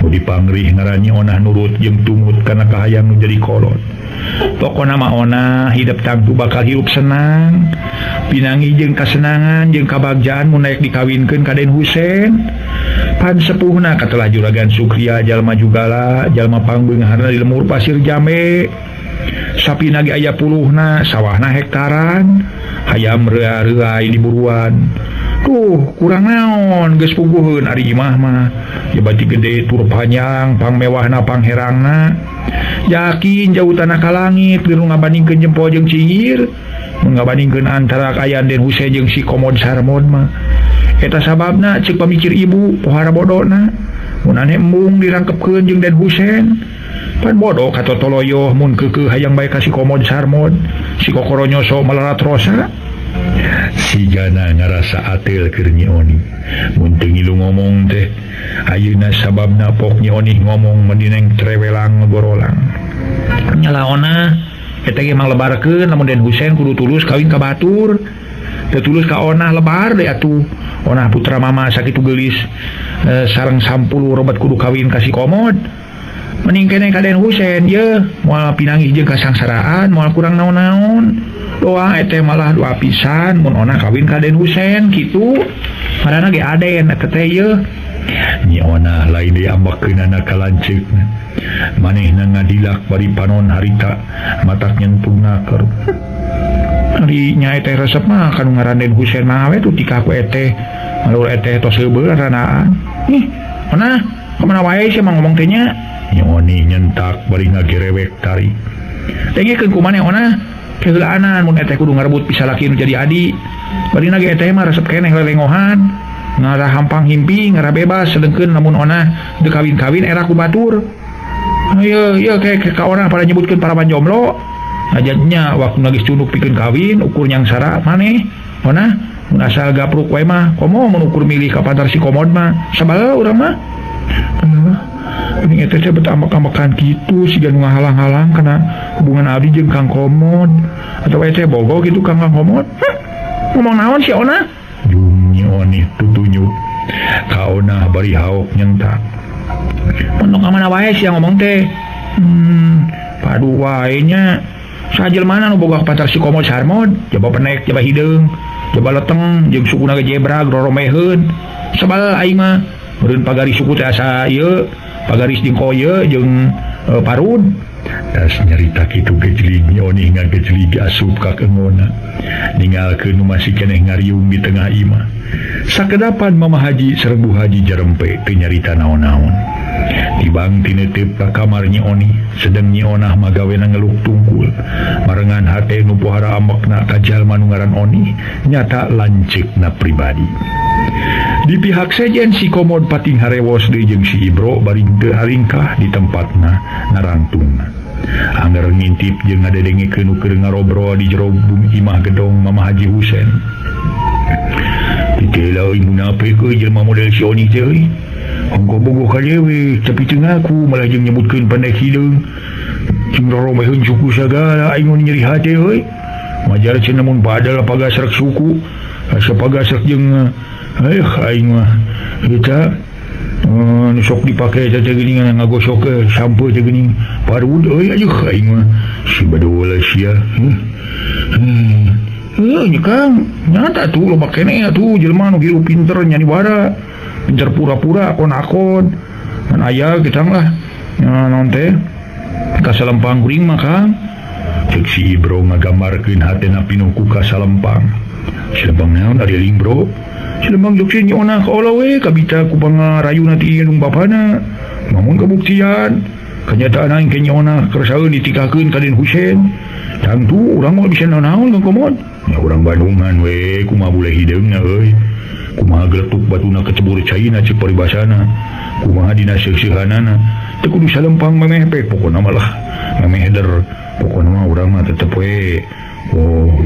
nu dipangrih ngarannya onah nurut jeung tumut kana kahayang nu jadi kolot pokona mah ona hidup tangtu bakal hirup senang pinangi jeung kasenangan jeung kabagjaan mun naek dikawinkeun ka Den Husein pan sepuhna katelah Juragan Sukria jalma jugala jalma pangbeungharna di lemur Pasir Jambe sapina ge aya puluhna sawahna hektaran hayam rea-reai di buruan tuh kurang naon geus puguheun ari imah mah ya bati gede tur panjang pangmewahna pangherangna yakin jauh tanah ka langit geus ngabandingkeun jempol jeung cihir ngabandingkeun antara ayaan Den Husein jeung si Komod Sarmod mah eta sababna cek pamikir ibu pohara bodona mun ane embung dirangkepkeun jeung Den Husein pan bodoh katotoloyo mun keukeuh hayang bae ka si Komod Sarmod si kokoro nyoso melarat rosa si Jana ngarasa atel keur Nyi Oni mun teu ngilu ngomong teh ayeuna sababna pok Nyi Oni ngomong mendineng trewelang ngegorolang nyalaona eta ge mang lebarkeun lamun Den Husein kudu tulus kawin ka batur teu tulus ka Onah lebar deui atuh Onah putra mama sakitu geulis sareng 10 robat kudu kawin ka si Komod mending keneh ka Den Husein ye moal pinangih jeung kasangsaraan moal kurang naon-naon doa eta malah doa pisan mun Onah kawin ka Den Husein kitu marana ge aden eta teh ye Nyi Onah lain diambakkeunana ka lanceukna manehna ngadilak bari panon harita matak nyentungna keur ari nya eta resep mah kanu ngaran Den Husein mah we tuh tika ku eteh malur eteh tos heubeul ranaan nih Onah kemana wae sih mah ngomong teh nya Nyi Oni nyentak bari ngagerewek tari tengikeun kumaneh Onah keheulaanan mun eteh kudu ngarebut pisalaki nu jadi adi bari na ge eteh mah resep keneh lelengohan ngara hampang himpi ngara bebas sedengkeun lamun Onah teu kawin-kawin era ku batur ayo ke ka Onah pada nyebutkeun para panjomblo ajatnya waktu geus cunduk pikeun kawin ukur nyangsara maneh Onah mun asal gapruk wae mah komo mun ukur milih ka pantar si Komod mah sabaraha urang mah ini teh bet ambak-ambakan kitu siga nu ngahalang-halang kana hubungan abdi jeung Kang Komod atau teh bogo gitu Kang Komod ngomong naon si Onah Nyi Oni tutunyuk ka Onah bari haok nyentak untuk mana wae sih yang ngomong teh padu wae nya sajelmana nu boga pantar si Komod Sarmod coba penek coba hideung coba leteng jeung sukuna ge jebrag roromeheun sabal aing mah meureun pagari suku teh asa ieu pagaris jeung koye jeung parud tas nyarita kitu gejlig Nyi Oni ngagejlig asup ka keungona ninggalkeun nu masih keneh ngariung di tengah imah sakedapan Mama Haji sareng Bu Haji jarempe teu nyarita naon-naon tibang tinetep ka kamar Nyi Oni sedeng Nyi Onah magawena ngeluk tungkul marengan hate nu pohara ambekna ka jalma nu ngaran Oni nyata lanceukna pribadi di pihak sejen si Komod pating harewos deui jeung si Ibro bari teu haringkah di tempatna narantungna angger ngintip jeung ngadedengekeun nu keur ngarobrol di jero imah gedong Mama Haji Husein ditela euy munafik euy jelema model si Oni teh euy anggo bogoh ka dewe tapi teu ngaku malah jeung nyebutkeun pendek hideung jeung roromeheun suku sagala aing mun nyeri hate euy majar cenah mun badal pagasrek suku asa pagasrek jeung aing mah kita nu sok dipake teh geuning ngagosok sampo teh geuning parud euy aing mah si badola sia nya Kang nyata tuh loba keneh atuh jelema nu hirup pinter nyani bara pinter pura-pura akon-akon kan aya getang lah naon teh kasalempang kuring mah Kang cek si Ibro ngagambarkeun hatena pinuhku kasalempang salempang naon ari ling bro salempang jok si Nyi Onah ka olah we kabita ku pangarayuna ti indung bapana namun kabuktian kenyataan aing ke Nyi Onah keresaeun ditikakeun ka Den Husein tangtu urang mah bisa naon Kang Komod ya urang Bandungan we kumaha bule hideungna euy kumaha geletuk batuna kecebur caina cek paribasana kumaha dina seuseuhanana teu kudu salempang memeh pe pokona mah lah memeh der pokona mah urang mah tetep we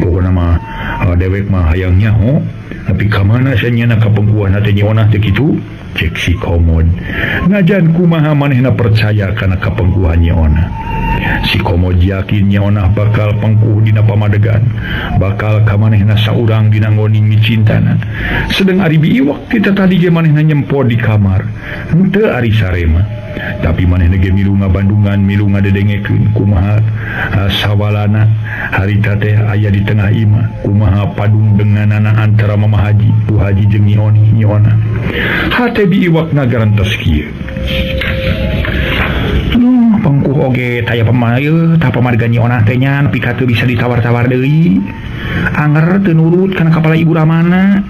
pokona mah dewek mah hayang nyaho tapi kamana sanyana kapengkuana teh Nyi Onah teh kitu cek si Komod ngajan kumaha manehna percaya kana kapengkuhan Nyi Onah si Komod yakin Nyi Onah bakal pengkuh dina pamadegan bakal ka manehna saurang dina ngoning micintana sedeng ari biiwak kita tadi ge manehna nyempo di kamar henteu ari sarema tapi manehna ge milu ngabandungan milu ngadedengekeun kumaha sawalana harita teh aya di tengah imah kumaha padung denganana antara Mama Haji Bu Haji jeung Nyi Onah hate biiwak ngarantos kieu pengkuh oge taya pamaeu tah pamarga Nyi Onah teh nya nepi ka teu bisa ditawar-tawar deui anger teu nurut kana kapala ibu ramana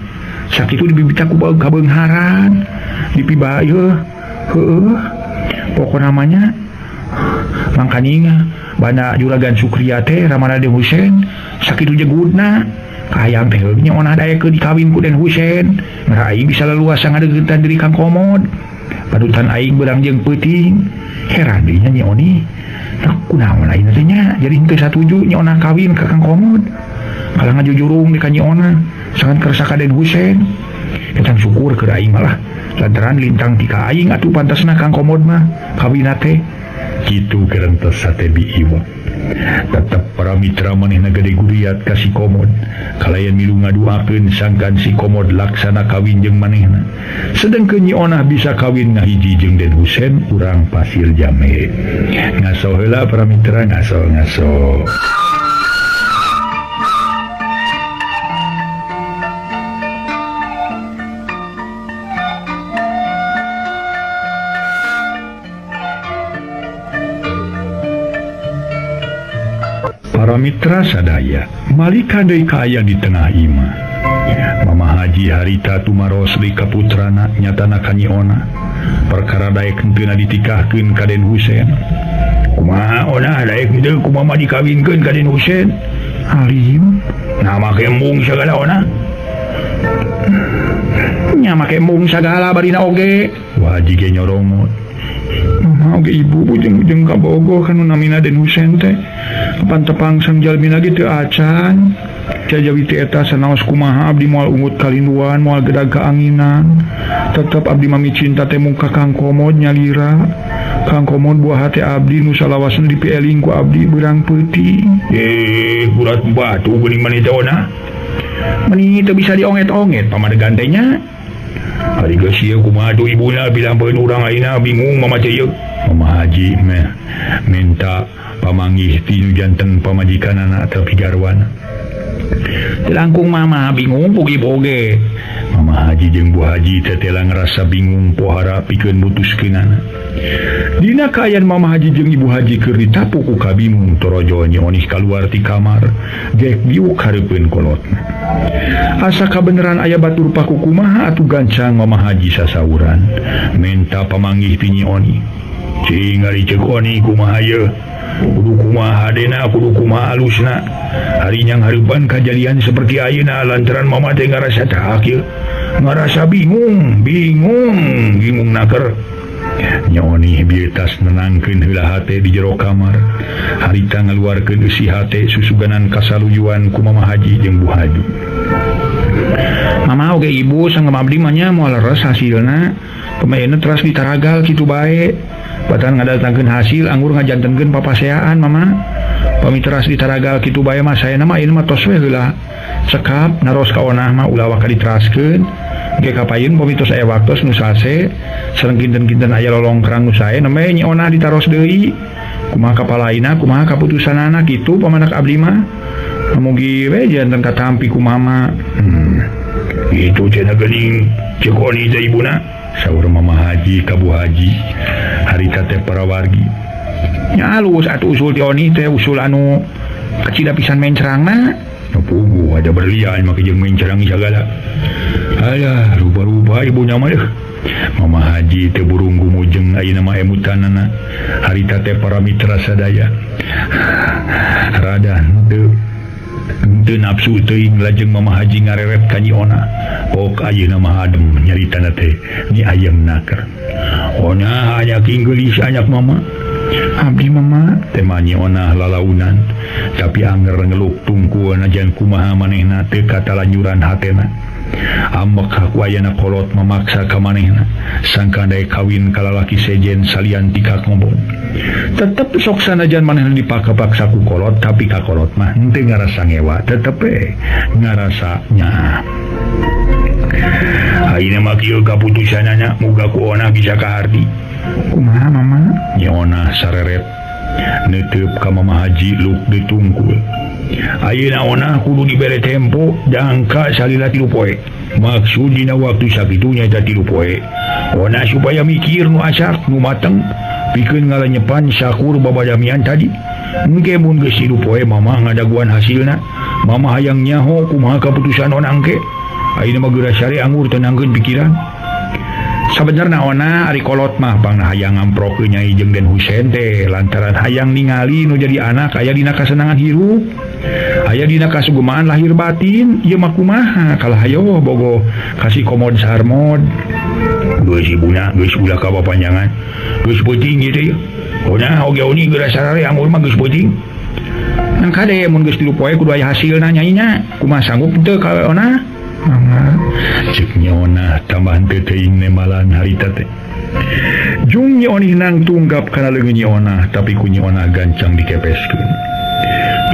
sakitu dibibita ku kabeungharan dipibaeu heueuh pokona namanya mangkaning banyak juragan Sukria teh Ramana Den Husein sakitu jegudna hayang teh nyaona daya ke dikawin ku Den Husein aing bisa leluasa ngadegetan diri Kang Komod padutan aing berang jeung peuting heran deui nya Oni kunaon aing teh nya jadi henteu satuju nyaona kawin ka Kang Komod kalah ngajujurung di ka nyaona sangan kersa ka Den Husein eta syukur keur aing malah lantaran lintang tika aing atuh pantasna Kang Komod mah kawin teh kitu kerentos sate bi ieu tetep para mitra manehna gede guriat ka si Komod kalayan milu ngaduakeun sangkan si Komod laksana kawin jeung manehna sedengkeun Nyi Onah bisa kawin ngahiji jeung Den Husein urang pasir jame ngaso heula para mitra ngaso para mitra sadaya malika deui kaaya di tengah imah Mama Haji harita tumaros deui ka putrana nyatana ka Nyi Onah perkara daek henteu ditikahkeun ka Den Husein kumaha Onah daek henteu kumaha dikawinkeun ka Den Husein alim nah make embung sagala Onah nya make embung sagala barina oge Wah Haji ge nyorongot oge ibu bujeng-bujeng ka bogoh kan namina Den Husein teh kapan tepangsang jalmina gitu acan jajawi teh eta sanaos kumaha abdi moal ungut kalinduan moal gedag kaanginan tetep abdi mami cinta teh muka Kang Komod nyalira Kang Komod buah hati abdi nu salawasna dipieling ku abdi berang peuting burat batu geuning maneh teh Onah meni teu bisa dionget-onget pamadegan teh nya ari geus ieu kumaha tuh ibuna bilang beun urang ayeuna bingung mama teh ieu Mama Haji minta pamanggih ti janten pamajikanana teu pigarwan langkung mama bingung poge-poge Mama Haji jeung Bu Haji teh tela ngerasa bingung pohara pikeun mutuskeunana dina kaayaan Mama Haji jeung Ibu Haji keur ditapu ku kabingung torojo Nyi Onih kaluar ti kamar geuk biuk hareupeun kolotna asa kabeneran aya batur paku kumaha atuh gancang Mama Haji sasauran minta pamanggih ti Nyi Onih cing ari ceuk Oni kumaha ye kudu kumaha dena kudu kumaha alusna harinyang hareupan kajadian seperti ayeuna lantaran mama teh ngarasa tahak ye ngarasa bingung naker Nyi Onih bieu tas nenangkeun heula hate di jero kamar harita ngaluarkeun eusi hate susuganan kasaluyuan ku Mama Haji jeung Bu Haji Mama oge ibu sanggeum abdi mah nya moal leres hasilna pemaeuna teras ditaragal kitu bae batan ngadatangkeun hasil anggur ngajantenkeun papaseaan Mama pamiteras ditaragal kitu bae mah saena mah ieu mah tos we heula sekap naros ka Onah mah ulah waka diteraskeun ge kapayeun pamitos aya waktos nu sase sareng kinten-kinten aya lolongkrang nu sae neme Nyi Onah ditaros deui kumaha kapalaina kumaha kaputusanana kitu pamanak abdi mah mugi we janten katampi ku Mama itu cenah geuning ceuk Oni teh ibuna saur Mama Haji ka Bu Haji harita teh para wargi nya alus atuh usul ti Oni teh usul anu kecil pisan mencerangna puguh ada berlian make jeung mencerang sagala alah rupa-rupa ibunya mah Mama Haji teh burung gumujeng ayeuna mah emutanana harita teh para mitra sadaya rada henteu nafsu teuing lajeng Mama Haji ngareret ka Nyi Onah pok ayeuna mah adem nyaritana teh Nyi ayem naker Onah aya kinggelis anyak Mama abdi Mama teh Nyi Onah lalaunan tapi anger ngeluk tungkuan ajan kumaha manehna teu katalanjuran hatena ambek haku ayana kolot memaksa ka manehna sangka daek kawin ka lalaki sejen salian ti Kang Komod tetep sok sanajan manehna dipaksa ku kolot tapi ka kolot mah henteu ngarasa ngewa tetep ngarasa nya ayeuna mah kieu kaputusanana muga ku Onah bisa kaharti kumaha Mama Nyi Onah sareret neuteub ka Mama Haji luk ditungkul ayeuna Onah kudu dibere tempo jangka salila 3 poe maksud dina waktu sakitunya eta 3 poe Onah supaya mikir nu asak nu mateng pikeun ngalenyepan sakur babadamian tadi engke mun geus 3 poe Mama ngadaguan hasilna Mama hayang nyaho kumaha kaputusan Onah engke ayeuna mah geura sare anggur tenangkeun pikiran Sabenerna ona ari kolot mah pangna hayang ngamprok ke Nyai jeung Den Husein teh lantaran hayang ningali nu jadi anak aya dina kasenangan hirup, aya dina kasugemaan lahir batin. Ieu mah kumaha kalah hayo bogo kasih komod sarmod. Geus ibuna geus ulah ka papanjangan. Geus peuting ieu teh. Ona oge oni geura sarare amur mah geus peuting. Ngan kade mun geus 3 poe kudu aya hasilna Nyai nya. Kumaha sanggup teu ka ona? Cek nyona tambahan teteing nemalan harita teh. Jung nyoni nang tunggap kana leungeun nyona tapi ku nyona gancang dikepeskeun.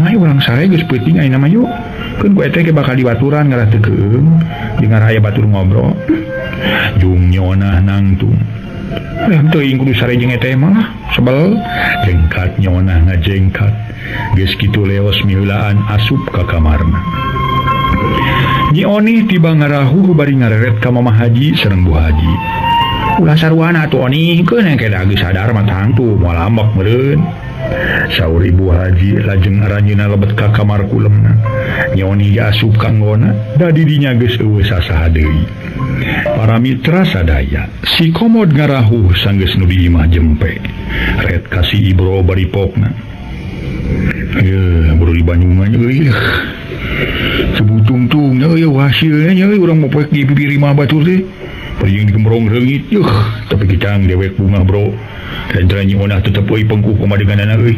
Mai urang sare geus peuting ayeuna mah yuk. Keun ku eta ge bakal dibaturan ngaratekeun jeung aya batur ngobrol. Jung nyona nang tung. Teuing kudu sare jeung eta mah sebel jengkat nyona ngajengkat. Geus kitu leos miheulaan asup ka kamarna. Nyi Oni tiba ngarahuh bari ngareret ka Mamah Haji sareng Bu Haji. Ulah sarwana atuh Oni keun engke da geus sadar mah tangtu moal ambek meureun. Saur Ibu Haji lajeng aranjeunna lebet ka kamar kulemna. Nyi Oni asup ka nggona da di dinya geus eueuh sasaha deui. Para mitra sadaya si komod ngarahuh sanggeus nu di imah jempe. Ret ka si Ibro bari pokna. Bro di Bandung mah euy. Sebutung-tung ya hasilnya urang mau poek di bibir imah batur teh perjing digemrong reungit tapi kitang dewek bunga bro dan Nyi Onah tetep euy pengku kumaha denganana euy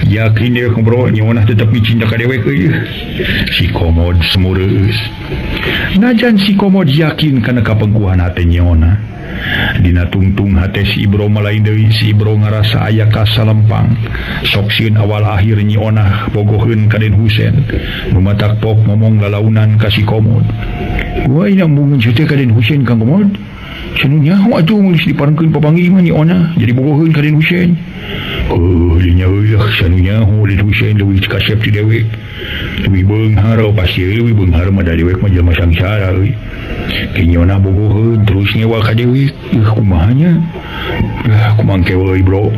yakin dewek bro Nyi Onah tetep cinta ka dewek euy si komod semeureus najan si komod yakin kana kapengkuhan hate Nyi Onah dina tungtung hate si Ibro malain deui si Ibro ngarasa aya kasalempang sok sieun awal akhir Nyi Onah bogoheun ka Den Husein nu matak pok ngomong lalaunan ka si komod. Wah ina mungkin teh ka Den Husein Kang Komod cenah nyaho atuh geus diparengkeun papanggih mah Nyi Onah jadi bogoheun ka Den Husein. Dinya euy sanu nyaho Den Husein leuwih kasep ti dewek leuwih beunghar pasti leuwih beunghar mah da dewek mah jelema sangsara euy. Nyi Onah bogoheun terus nyewa ka dewek kumaha nya kumangke euy bro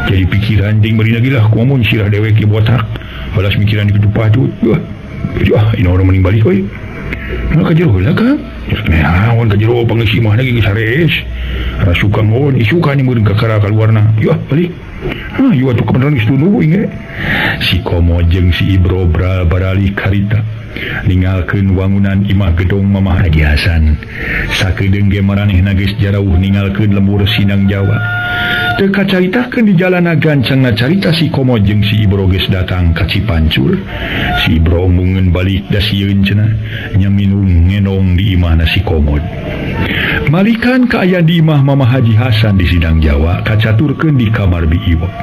jadi pikiran ting bari lagi lah kumaha mun sirah dewek ieu botak balas mikiran di kedupa tuh ina orang mending balik euy ka jero heula ka naon ka jero pangisi mah lagi sarees rasukan mohon isukan yang meureun ka kara kaluarna balik ieu atuh kebenaran geus tunu inge si Komo jeung si Ibro barali karita ninggalkeun wangunan imah gedong Mamah Haji Hasan sakedeung ge maranehna geus jarauh ninggalkeun lembur Sindang Jawa teu kacaritakeun di jalana gancangna carita si Komo jeung si Ibro geus datang ka Cipancur. Si Ibro mungeun balik da sieun cenah nya minum ngenong di imahna si Komod. Malikan kaaya di imah Mamah Haji Hasan di Sindang Jawa kacaturkeun di kamar Bi Iwak.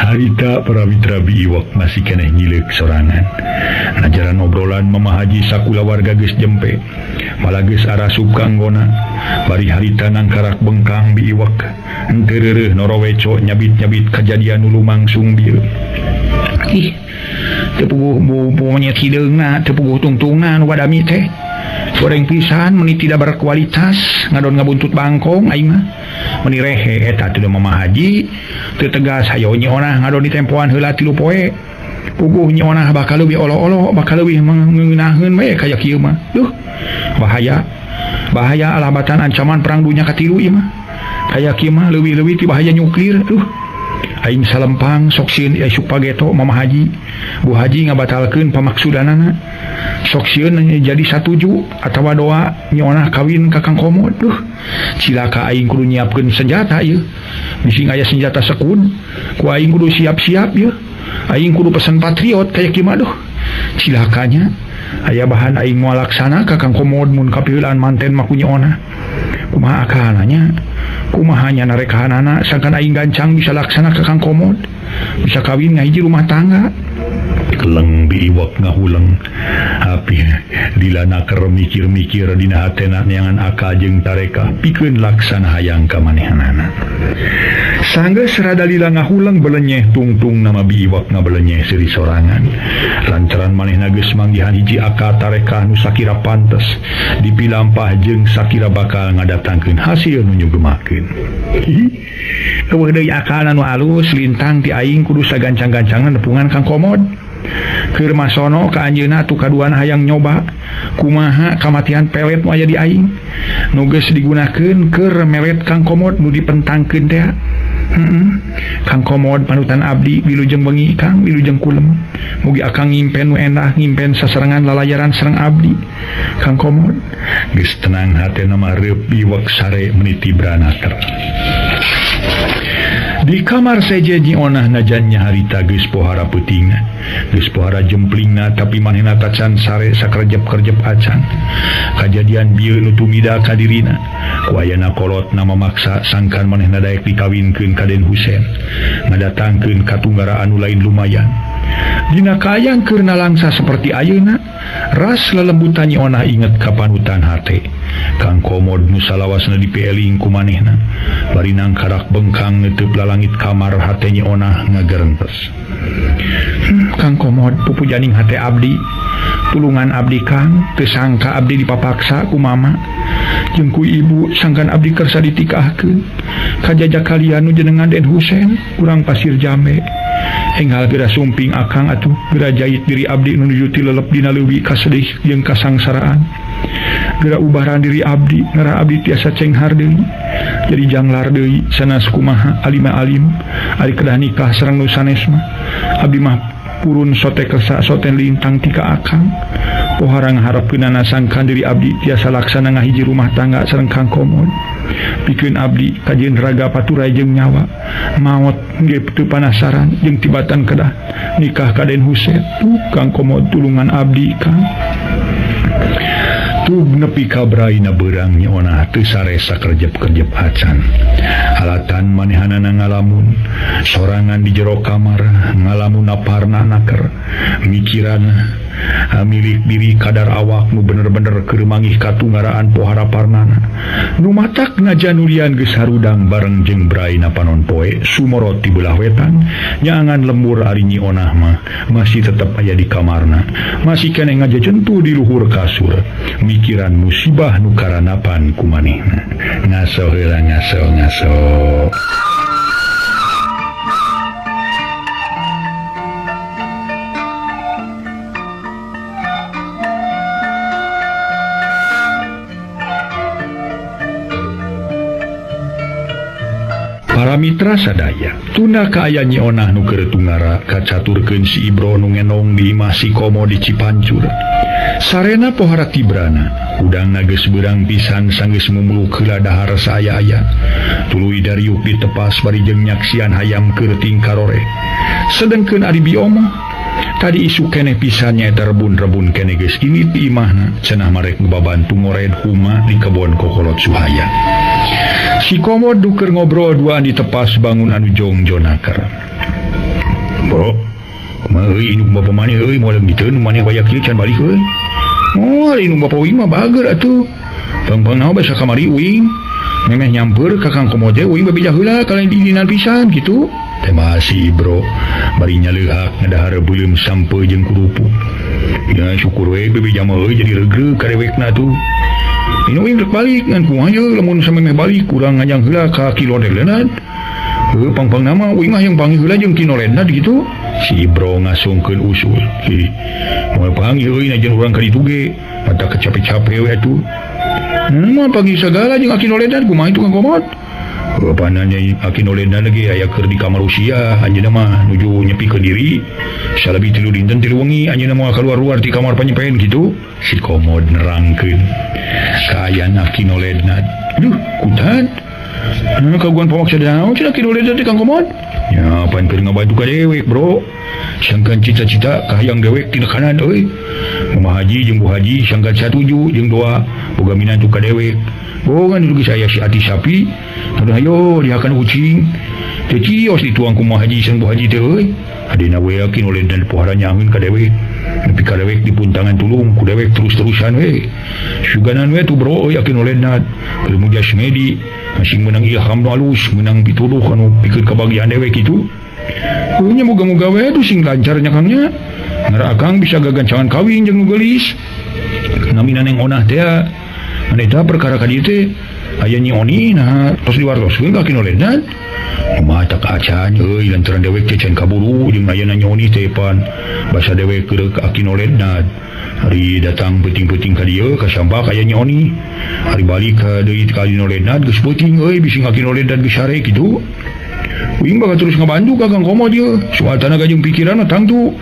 Harita para mitra Bi Iwak masih keneh nyileuk sorangan. Najaran obrolan Mamah Haji sakula warga geus jempe. Malah geus arasup ka anggona. Bari harita nangkarak bengkang Bi Iwak. Henteu reureuh noroweco nyabit-nyabit kajadian nu lumangsung dieu. Teu puguh monyet hideungna, teu puguh tungtungna nu wadami teh. Goreng pisan meni tidak berkualitas ngadon ngabuntut bangkong aing mah meni rehe eta teu Mamah Haji teu tegas hayo Nyi Onah ngadon di tempoan heula 3 poe puguh Nyi Onah bakal leuwih olo-olo bakal leuwih ngeunaheun we kaya kieu mah bahaya alabatan ancaman perang dunia katilu ieu mah kaya kieu mah leuwih-leuwih ti bahaya nyuklir aing salempang sok sieun isuk pageto Mamah Haji Bu Haji ngabatalkeun pamaksudanana sok sieun jadi satuju atawa doa Nyi Onah kawin ka Kang Komod. Cilaka aing kudu nyiapkeun senjata ieu bisi aya senjata sekun ku aing kudu siap-siap ieu aing kudu pesen patriot kaya kieu mah cilakanya aya bahan aing moal laksana ka Kang Komod mun kapeulaan manten mah ku Nyi Onah kumaha akalanya kumaha nya narekahanana sangkan aing gancang bisa laksana ka Kang Komod bisa kawin ngahiji rumah tangga. Keleng Bi Iwak ngahuleng api dilana keur mikir-mikir dina hatena neangan aka jeung tareka pikeun laksana hayang ka manehanana. Sanggeus rada lila ngahuleng belenyeh tungtung nama Bi Iwak ngabelenyeh seri sorangan lantaran manehna geus manggihan hiji aka tareka nu sakira pantes dipilampah jeung sakira bakal ngadatangkeun hasil nu nyugemakeun. Eueuh deui akal nu alus lintang ti aing kudu sagancang-gancangna nepungan Kang Komod. keur masono ka anjeunna atuh kaduana hayang nyoba kumaha kamatian pelet nu aya di aing nu geus digunakeun keur melet Kang Komod nu dipentangkeun teh. Kang Komod panutan abdi wilujeng bengi Kang wilujeng kulem mugi akang ngimpen nu endah ngimpen saserangan lalayaran sareng abdi. Kang Komod geus tenang hatena mah reup iwak sare meniti branater. Di kamar seje Nyi Onah najannya harita geus pohara peutingna geus pohara jemplingna tapi manehna tacan sare sakerjep-kerjep acan. Kajadian bieu nu tumida ka dirina ku ayana kolot na mamaksa sangkan manehna daek dikawinkeun ka Den Husein ngadatangkeun katunggara anu lain lumayan. Dina kaayang keur nalangsa seperti ayeuna ras lelembutan Nyi Onah inget ka panutan hate Kang Komod nu salawasna dipieling ku manehna bari nang karak bengkang neuteub lalangit kamar hate Nyi Onah ngagerentes. Kang Komod pupujaning hate abdi tulungan abdi Kang teu sangka abdi dipapaksa ku mama jeung ku ibu sangkan abdi kersa ditikahkeun kajaja kalian nu jenengan Den Husein urang Pasir Jambe. Enggal geura sumping akang atuh geura jahit diri abdi nu nuju ti lelep dina leuwih kasedih jeung kasangsaraan. Geura ubaran diri abdi ngara abdi tiasa cenghar deui jadi janglar deui sanes kumaha alima alim ari kedah nikah sareng nu sanes mah abdi mah purun sote kersa soten lintang ti ka akang. Pohara ngaharepkeunana sangkan diri abdi tiasa laksana ngahiji rumah tangga sareng Kang Komod pikeun abdi kajeun raga paturai jeung nyawa maot ge teu panasaran jeung tibatan kedah nikah ka Den Husein. Kang Komod tulungan abdi Kang. Tug nepi ka braina beurang Nyi Onah teu sare sakerjep-kerjep acan. Alatan manehanana ngalamun sorangan di jero kamar ngalamun aparna naker mikiran milik diri kadar awak nu bener-bener keur mangih katunggaraan pohara parnana nu matak najanulian geus harudang bareng jeung braina panon poe sumorot ti belah wetan nyaangan lembur ari Nyi Onah mah masih tetep aya di kamarna masih keneh ngajejentu di luhur kasur mikiran musibah nu karanapan ku manehna. Ngaso heula ngaso. Para mitra sadaya tunda kaaya Nyi Onah nu keur tunggara kacaturkeun si Ibro nu ngenong di imah si Komo di Cipancur. Sarena pohara tibrana udangna geus beurang pisan sanggeus mumuluk heula dahar saaya-aya tuluy dariuk ditepas bari jeung nyaksian hayam keur tingkarore. Sedengkeun ari biomo tadi isu keneh pisan nyaeta rebun-rebun keneh geus ini di imahna cenah marek ngabantu ngored huma di kebon kokolot Suhaya. Si Komod duker ngobrol duaan ditepas bangun anu jongjonaker. Bro, kumaha ini bapa maneh euy moal ngiteun maneh waya kieu can balik euy. Oh, ini bapa uing mah bager atuh. Pang-pang naon basa kamari uing. Memeh nyamper ka Kang Komod teh uing babija heula kalain didinan pisan kitu. Teh masih bro, bari nyaleuk ngadahar beuleum sampe jeung kurupu. Ya syukur we babija mah euy jadi regreg karewekna tuh. Ini uing rek balik ngan kumaha lamun samemeh balik kurang ngajang heula ka Kilorenad. Heuh pang-pang nama uing mah yang panggil heula jeung Kilorenad gitu. Si Bro ngasungkeun usul. Moal panggil euy najan urang ka ditu ge, mata kecape-cape we atuh. Mah panggil sagala jeung Kilorenad kumaha itu Kang Komod? Pananya Kilorenad lagi aya keur di kamar usia anjeunna mah nuju nyepikeun diri. Salabi 3 dinten 3 wengi anjeunna moal kaluar-luar ti kamar panyepen gitu. Si Komod nerangkeun. Kaayana Kilorenad. Duh, kutan. Kaguan pamaksa daun cenah Kilorenad teh Kang Komod. Ya, pan keur ngabantu ka dewek, Bro. Sangkan cita-cita kahayang dewek tina kanan euy. Mama Haji jeung Bu Haji sangkan satuju jeung doa boga minantu ka dewek. Bogan dugi saya si ati sapi. Aduh ayo dihakan kucing. Teu cios dituang ku Mama Haji jeung Bu Haji teh euy. Adina we Kilorenad pohara nyaheun ka dewek. Nepi ka dewek dipuntangan tulung ku dewek terus-terusan we. Suganan we tu Bro euy Kilorenad. Keur mujas medi masing menang ilham nu alus menang pituduh anu pikeun kabagian dewek kitu. Nya moga-moga we tu sing lancar nya Kangnya. Ngara akang bisa gagancangan kawin jeung nu geulis. Nami Neng Onah teh maneh perkara ka dieu teh aya Nyoni nah tos diwartoskeun ka Kinoledna mata kaacan lantaran dewek cecen kaburu jeung ayeuna Nyoni teh pan basa dewek keur ka Kinoledna hari datang penting-penting ka dieu ka sampah aya Nyoni hari balik ka deui ka Kinoledna geus penting bisi ka Kinoledna geus sare kitu uing bakal terus ngabantu ka Kang Komo dieu suatana ka jeung pikiranna tangtu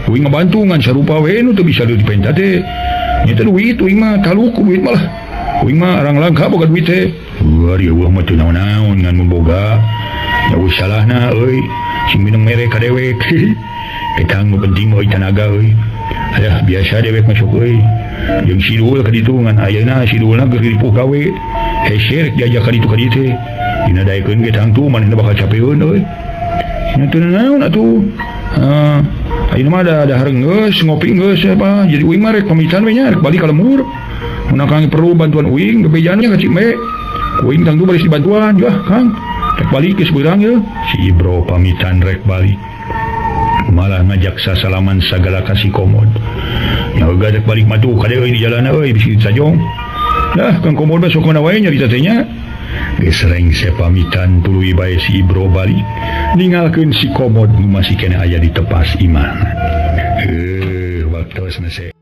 uing ngabantu ngan sarupa we nu teu bisa dipenta teh nya teh duit uing mah taluk duit malah uing mah arang langka boga duit teh ari eueuh mah teu naon-naon ngan mun boga ya wis salahna sing minum mere ka dewek petang nu penting euy tanaga alah biasa dewek masuk jeung sidul ka ditu ngan ayeuna sidulna keur dipuh gawe hese rek diajak ka ditu ka dieu teh dina daekeun ge tangtu manehna bakal capeun nya teu naon atuh ayeuna mah da hareng geus ngopi geus apa jadi uing mah rek pamitan we nya rek balik ka lembur mun Kang perlu bantuan uing bebejannya ka Cime uing tangtu bari dibantuan ya Kang rek balik geus beurang ya si Ibro pamitan rek balik malah ngajak sasalaman sagala kasih Komod nya euga rek balik mah tuh kade di jalan bisi sajong dah Kang Komod mah sok mana wae nyarita teh nya geus rengse pamitan tuluy bae si Ibro balik ninggalkeun si Komod nu masih kena aya di tepas imah waktu selesai